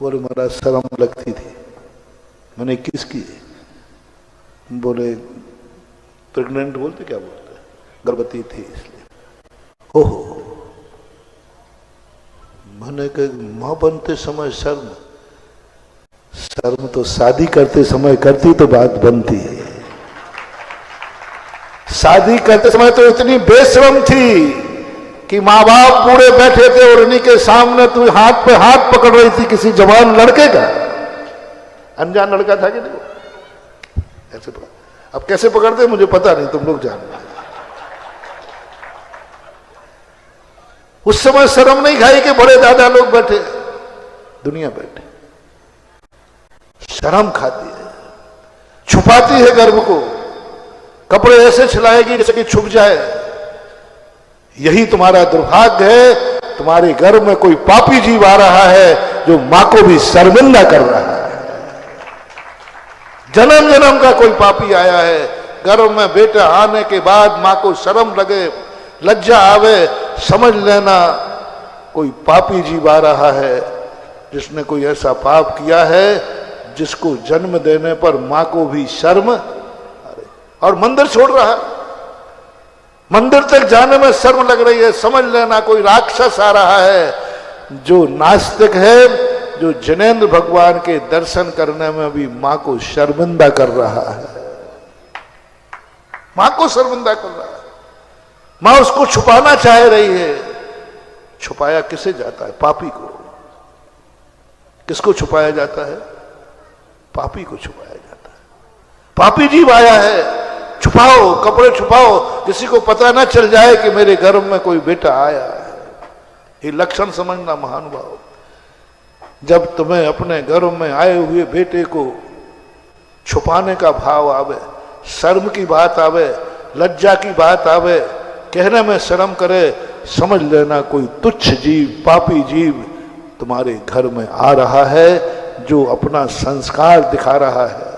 बोले महाराज शर्म लगती थी। मैंने किसकी? बोले प्रेग्नेंट बोलते, क्या बोलते, गर्भवती थी इसलिए। ओहो, मैंने कहा मां बनते समय शर्म तो शादी करते समय करती तो बात बनती है। शादी करते समय तो इतनी बेशरम थी कि माँ बाप पूरे बैठे थे और उन्हीं के सामने तू हाथ पे हाथ पकड़ रही थी किसी जवान लड़के का। अनजान लड़का था कि नहीं, ऐसे पकड़। अब कैसे पकड़ते मुझे पता नहीं, तुम लोग जानते। उस समय शर्म नहीं खाई कि बड़े दादा लोग बैठे, दुनिया बैठे, शर्म खाती है, छुपाती है गर्भ को, कपड़े ऐसे छिलाएगी जैसे कि छुप जाए। यही तुम्हारा दुर्भाग्य है, तुम्हारे गर्भ में कोई पापी जीव आ रहा है जो मां को भी शर्मिंदा कर रहा है। जन्म जन्म का कोई पापी आया है, गर्भ में बेटा आने के बाद मां को शर्म लगे, लज्जा आवे, समझ लेना कोई पापी जीव आ रहा है जिसने कोई ऐसा पाप किया है जिसको जन्म देने पर मां को भी शर्म, और मंदिर छोड़ रहा है, मंदिर तक जाने में शर्म लग रही है। समझ लेना कोई राक्षस आ रहा है जो नास्तिक है, जो जिनेंद्र भगवान के दर्शन करने में भी मां को शर्मिंदा कर रहा है, मां को शर्मिंदा कर रहा है। मां उसको छुपाना चाह रही है। छुपाया किसे जाता है? पापी को। किसको छुपाया जाता है? पापी को छुपाया जाता है। पापी जीव आया है, छुपाओ, कपड़े छुपाओ, किसी को पता ना चल जाए कि मेरे गर्भ में कोई बेटा आया है। ये लक्षण समझना महानुभाव। जब तुम्हें अपने गर्भ में आए हुए बेटे को छुपाने का भाव आवे, शर्म की बात आवे, लज्जा की बात आवे, कहने में शर्म करे, समझ लेना कोई तुच्छ जीव, पापी जीव तुम्हारे घर में आ रहा है जो अपना संस्कार दिखा रहा है,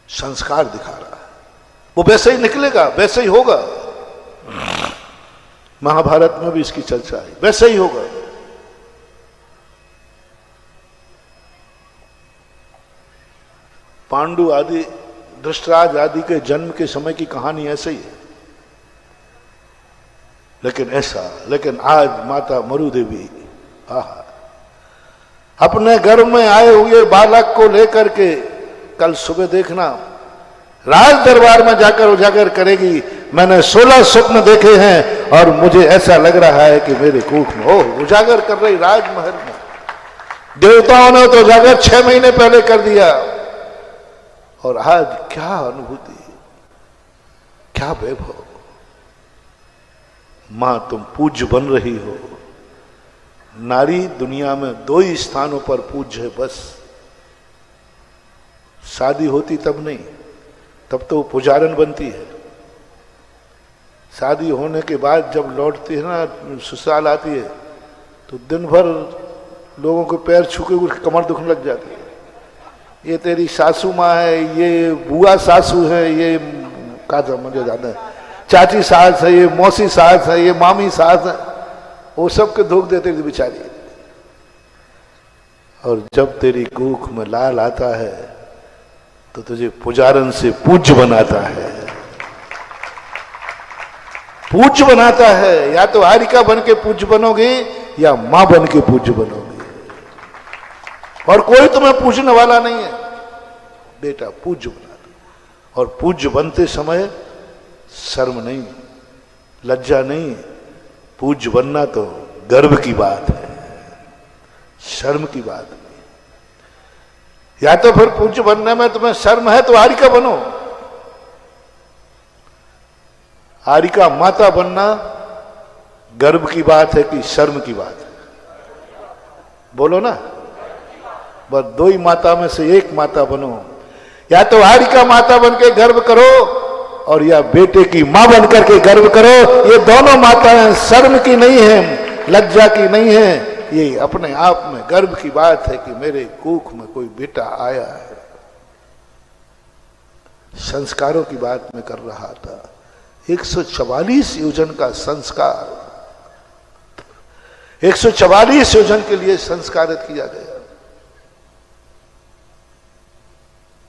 संस्कार दिखा रहा है। वो वैसे ही निकलेगा, वैसे ही होगा। महाभारत में भी इसकी चर्चा है, वैसे ही होगा। पांडु आदि, धृष्टराज आदि के जन्म के समय की कहानी ऐसे ही है। लेकिन आज माता मरु देवी अपने घर में आए हुए बालक को लेकर के कल सुबह देखना राज दरबार में जाकर उजागर करेगी, मैंने 16 स्वप्न देखे हैं और मुझे ऐसा लग रहा है कि मेरे कुख में। ओह, उजागर कर रही राजमहल में। देवताओं ने तो उजागर 6 महीने पहले कर दिया, और आज क्या अनुभूति, क्या वैभव। मां तुम पूज्य बन रही हो। नारी दुनिया में 2 ही स्थानों पर पूज्य है बस। शादी होती तब नहीं, तब तो पुजारन बनती है। शादी होने के बाद जब लौटती है ना, ससुराल आती है, तो दिन भर लोगों के पैर छू के उसकी कमर दुखने लग जाती है। ये तेरी सासू माँ है, ये बुआ सासू है, ये का मुझे जाना है, चाची सास है, ये मौसी सास है, ये मामी सास है, वो सब के धोख देते थे बेचारी। और जब तेरी कुख में लाल आता है तो तुझे पुजारन से पूज्य बनाता है, पूज्य बनाता है। या तो हारिका बन के पूज्य बनोगे या मां बन के पूज्य बनोगे, और कोई तुम्हें पूजने वाला नहीं है। बेटा पूज्य बना दो, और पूज्य बनते समय शर्म नहीं, लज्जा नहीं। पूज्य बनना तो गर्व की बात है, शर्म की बात नहीं। या तो फिर पूज्य बनने में तुम्हें शर्म है तो हारिका बनो। हारिका माता बनना गर्व की बात है कि शर्म की बात है? बोलो ना, बस 2 ही माता में से एक माता बनो। या तो हारिका माता बन के गर्व करो, और या बेटे की मां बन करके गर्व करो। ये दोनों माताएं शर्म की नहीं है, लज्जा की नहीं है, ये अपने आप में गर्व की बात है कि मेरे कुख में कोई बेटा आया है। संस्कारों की बात मैं कर रहा था। 144 योजन का संस्कार, 144 योजन के लिए संस्कारित किया गया।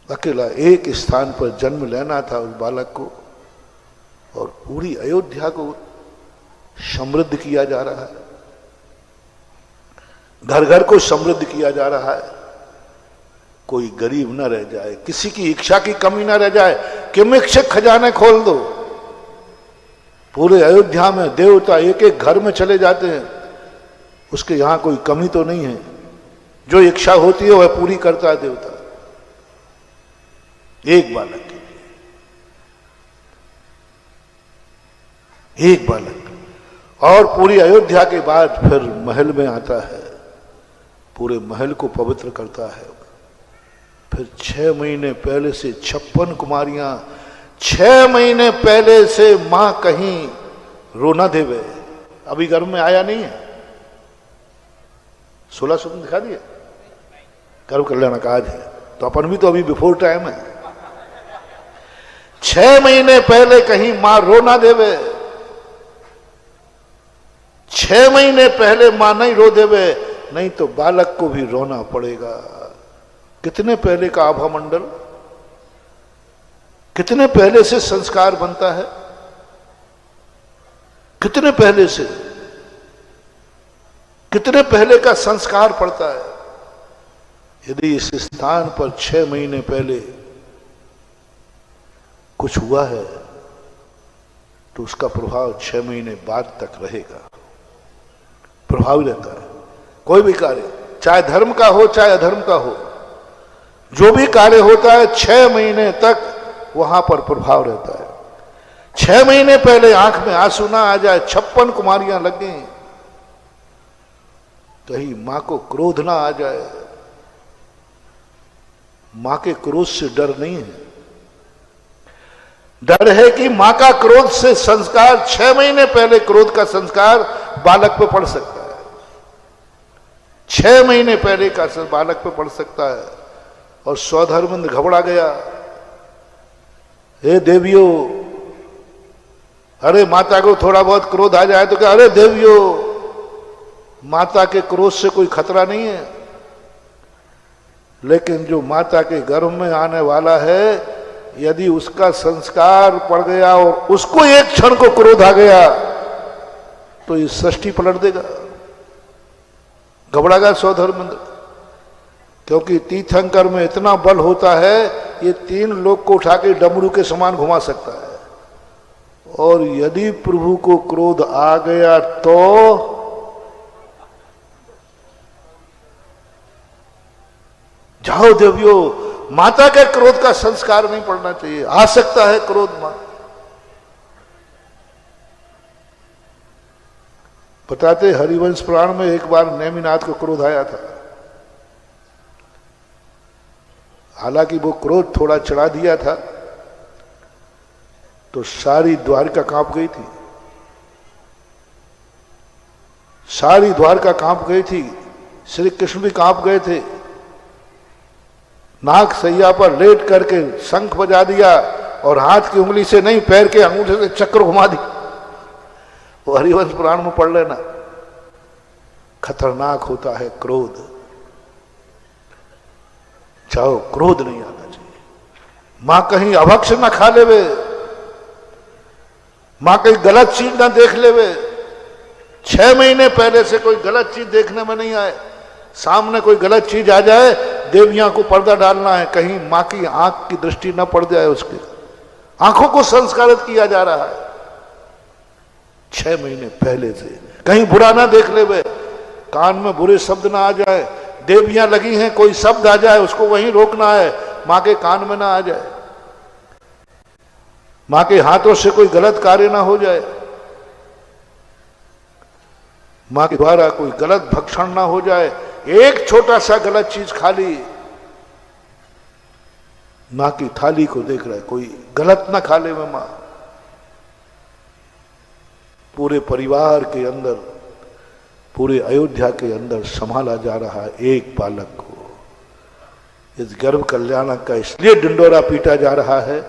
अकेला एक स्थान पर जन्म लेना था उस बालक को, और पूरी अयोध्या को समृद्ध किया जा रहा है, घर घर को समृद्ध किया जा रहा है। कोई गरीब न रह जाए, किसी की इच्छा की कमी न रह जाए। किमिच्छित खजाने खोल दो। पूरे अयोध्या में देवता एक एक घर में चले जाते हैं, उसके यहां कोई कमी तो नहीं है। जो इच्छा होती है वह पूरी करता है देवता, एक बालक के लिए, एक बालक। और पूरी अयोध्या के बाद फिर महल में आता है, पूरे महल को पवित्र करता है। फिर 6 महीने पहले से 56 कुमारियां, 6 महीने पहले से मां कहीं रोना देवे। अभी गर्भ में आया नहीं है, 16 स्वप्न दिखा दिए। गर्भ कल्याण का आज है, तो अपन भी तो अभी बिफोर टाइम है। 6 महीने पहले कहीं मां रोना देवे, 6 महीने पहले मां नहीं रो देवे, नहीं तो बालक को भी रोना पड़ेगा। कितने पहले का आभा मंडल, कितने पहले से संस्कार बनता है, कितने पहले से, कितने पहले का संस्कार पड़ता है। यदि इस स्थान पर 6 महीने पहले कुछ हुआ है तो उसका प्रभाव 6 महीने बाद तक रहेगा, प्रभाव रहता है। कोई भी कार्य, चाहे धर्म का हो चाहे अधर्म का हो, जो भी कार्य होता है 6 महीने तक वहां पर प्रभाव रहता है। 6 महीने पहले आंख में आंसू ना आ जाए, 56 कुमारियां लग गई, कहीं मां को क्रोध ना आ जाए। मां के क्रोध से डर नहीं है, डर है कि मां का क्रोध से संस्कार 6 महीने पहले क्रोध का संस्कार बालक पे पड़ सकता है। 6 महीने पहले का बालक पे पड़ सकता है। और स्वधर्मेंद्र घबरा गया। हे देवियों, अरे माता को थोड़ा बहुत क्रोध आ जाए तो क्या, अरे देवियों, माता के क्रोध से कोई खतरा नहीं है, लेकिन जो माता के गर्भ में आने वाला है, यदि उसका संस्कार पड़ गया और उसको एक क्षण को क्रोध आ गया तो ये सृष्टि पलट देगा। घबरा गया स्वधर्मेंद्र, क्योंकि तीर्थंकर में इतना बल होता है, ये 3 लोग को उठा के डमरू के समान घुमा सकता है। और यदि प्रभु को क्रोध आ गया तो जाओ देवियों, माता के क्रोध का संस्कार नहीं पड़ना चाहिए, आ सकता है क्रोध मां। बताते हरिवंश पुराण में एक बार नेमिनाथ को क्रोध आया था। हालांकि वो क्रोध थोड़ा चढ़ा दिया था तो सारी द्वारका कांप गई थी, सारी द्वारका कांप गई थी। श्री कृष्ण भी कांप गए थे। नाग सैया पर लेट करके शंख बजा दिया और हाथ की उंगली से नहीं, पैर के अंगूठे से चक्र घुमा दी। वो हरिवंश पुराण में पढ़ लेना। खतरनाक होता है क्रोध। चाहो क्रोध नहीं आना चाहिए। मां कहीं अभक्ष ना खा लेवे, मां कहीं गलत चीज ना देख लेवे। 6 महीने पहले से कोई गलत चीज देखने में नहीं आए। सामने कोई गलत चीज आ जाए, देवियां को पर्दा डालना है, कहीं मां की आंख की दृष्टि न पड़ जाए, उसके आंखों को संस्कारित किया जा रहा है 6 महीने पहले से। कहीं बुरा ना देख लेवे, कान में बुरे शब्द ना आ जाए, देवियां लगी हैं, कोई शब्द आ जाए उसको वहीं रोकना है, मां के कान में ना आ जाए, मां के हाथों से कोई गलत कार्य ना हो जाए, मां के द्वारा कोई गलत भक्षण ना हो जाए। एक छोटा सा गलत चीज खा ली, मां की थाली को देख रहा है, कोई गलत ना खा ले में मां। पूरे परिवार के अंदर, पूरे अयोध्या के अंदर संभाला जा रहा है एक बालक को। इस गर्भ कल्याणक का इसलिए डिंडोरा पीटा जा रहा है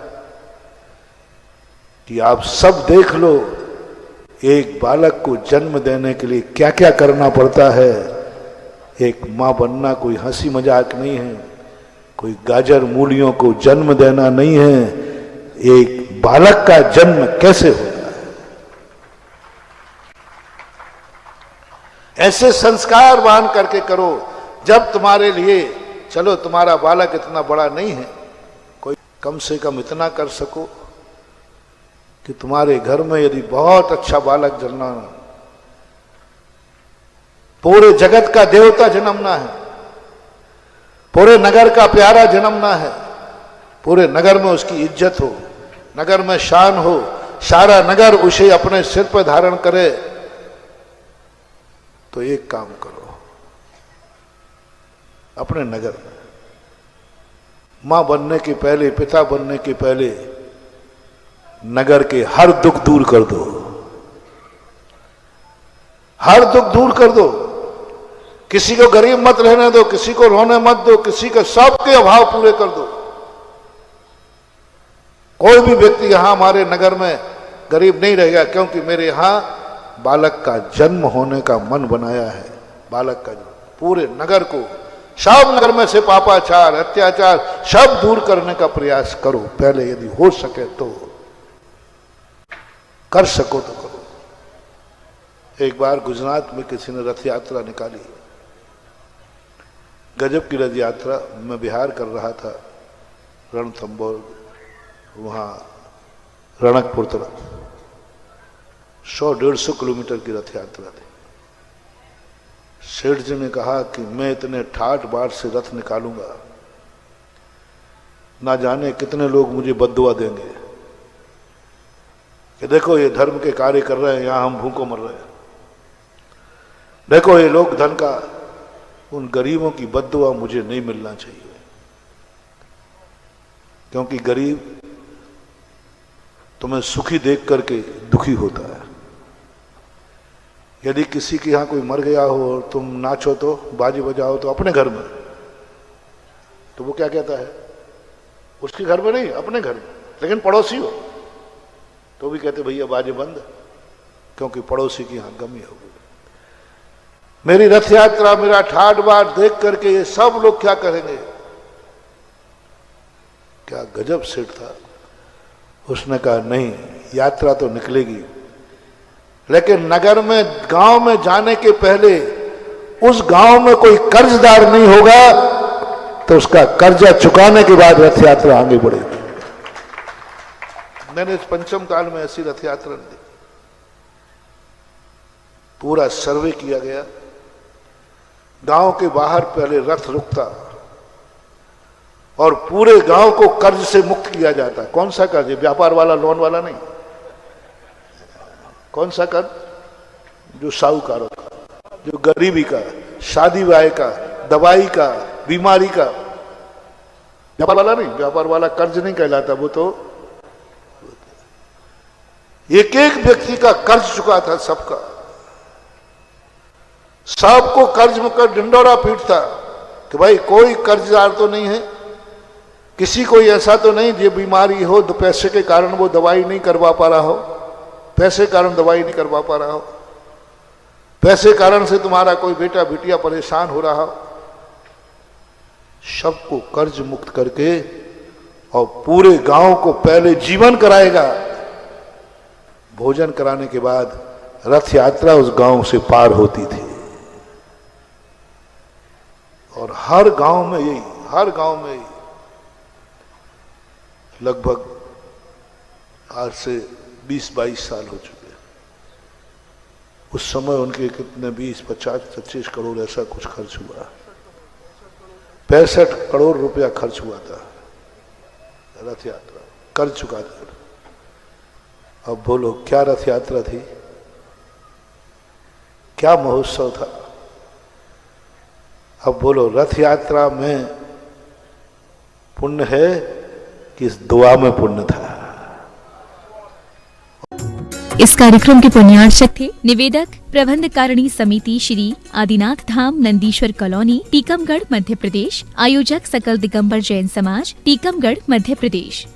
कि आप सब देख लो, एक बालक को जन्म देने के लिए क्या क्या करना पड़ता है। एक मां बनना कोई हंसी मजाक नहीं है, कोई गाजर मूलियों को जन्म देना नहीं है। एक बालक का जन्म कैसे होता है, ऐसे संस्कार बांध करके करो। जब तुम्हारे लिए, चलो तुम्हारा बालक इतना बड़ा नहीं है, कोई कम से कम इतना कर सको कि तुम्हारे घर में यदि बहुत अच्छा बालक जन्मना, पूरे जगत का देवता जन्मना है, पूरे नगर का प्यारा जन्मना है, पूरे नगर में उसकी इज्जत हो, नगर में शान हो, सारा नगर उसे अपने सिर पर धारण करे, तो एक काम करो, अपने नगर में मां बनने के पहले, पिता बनने के पहले नगर के हर दुख दूर कर दो, हर दुख दूर कर दो। किसी को गरीब मत रहने दो, किसी को रोने मत दो, किसी के सबके अभाव पूरे कर दो। कोई भी व्यक्ति यहां हमारे नगर में गरीब नहीं रहेगा, क्योंकि मेरे यहां बालक का जन्म होने का मन बनाया है। बालक का पूरे नगर को, सब नगर में से पापाचार, अत्याचार सब दूर करने का प्रयास करो पहले, यदि हो सके तो, कर सको तो करो। एक बार गुजरात में किसी ने रथ यात्रा निकाली, गजब की रथ यात्रा। मैं बिहार कर रहा था, रणथंबोर, वहां रणकपुर तरफ 100-150 किलोमीटर की रथ यात्रा थी। सेठ जी ने कहा कि मैं इतने ठाठ बाट से रथ निकालूंगा, ना जाने कितने लोग मुझे बद्दुआ देंगे कि देखो ये धर्म के कार्य कर रहे हैं, यहां हम भूखों मर रहे हैं, देखो ये लोग धन का। उन गरीबों की बद्दुआ मुझे नहीं मिलना चाहिए, क्योंकि गरीब तुम्हें सुखी देख करके दुखी होता है। यदि किसी के यहाँ कोई मर गया हो और तुम नाचो तो, बाजी बजाओ तो अपने घर में, तो वो क्या कहता है? उसके घर में नहीं, अपने घर में। लेकिन पड़ोसी हो तो भी कहते भैया बाजे बंद, क्योंकि पड़ोसी की यहाँ गमी हो गई। मेरी रथ यात्रा, मेरा ठाट बाट देख करके ये सब लोग क्या करेंगे? क्या गजब सेठ था। उसने कहा नहीं, यात्रा तो निकलेगी, लेकिन नगर में, गांव में जाने के पहले उस गांव में कोई कर्जदार नहीं होगा तो उसका कर्जा चुकाने के बाद रथ यात्रा आगे बढ़ेगी। मैंने इस पंचम काल में ऐसी रथ यात्रा नहीं देखी। पूरा सर्वे किया गया, गांव के बाहर पहले रथ रुकता और पूरे गांव को कर्ज से मुक्त किया जाता। कौन सा कर्ज? व्यापार वाला, लोन वाला नहीं। कौन सा कर्ज? जो साहूकारों का, जो गरीबी का, शादी ब्याह का, दवाई का, बीमारी का। व्यापार वाला नहीं, व्यापार वाला कर्ज नहीं कहलाता, वो तो एक एक व्यक्ति का कर्ज चुका था, सबका। सबको कर्ज मुकर ढिंडोरा पीटता कि भाई कोई कर्जदार तो नहीं है, किसी कोई ऐसा तो नहीं जो बीमारी हो तो पैसे के कारण वो दवाई नहीं करवा पा रहा हो, पैसे कारण दवाई नहीं करवा पा रहा हो, पैसे कारण से तुम्हारा कोई बेटा बिटिया परेशान हो रहा हो। सबको कर्ज मुक्त करके और पूरे गांव को पहले जीवन कराएगा, भोजन कराने के बाद रथ यात्रा उस गांव से पार होती थी। और हर गांव में यही, हर गांव में यही। लगभग आज से 20-22 साल हो चुके हैं। उस समय उनके कितने 20-25 करोड़ ऐसा कुछ खर्च हुआ। 65 करोड़ रुपया खर्च हुआ था रथ यात्रा, कर चुका था। अब बोलो क्या रथ यात्रा थी, क्या महोत्सव था। अब बोलो रथ यात्रा में पुण्य है कि इस दुआ में पुण्य था। इस कार्यक्रम के पुण्यार्चक थे निवेदक प्रबंध कारिणी समिति श्री आदिनाथ धाम नंदीश्वर कॉलोनी, टीकमगढ़, मध्य प्रदेश। आयोजक सकल दिगंबर जैन समाज, टीकमगढ़, मध्य प्रदेश।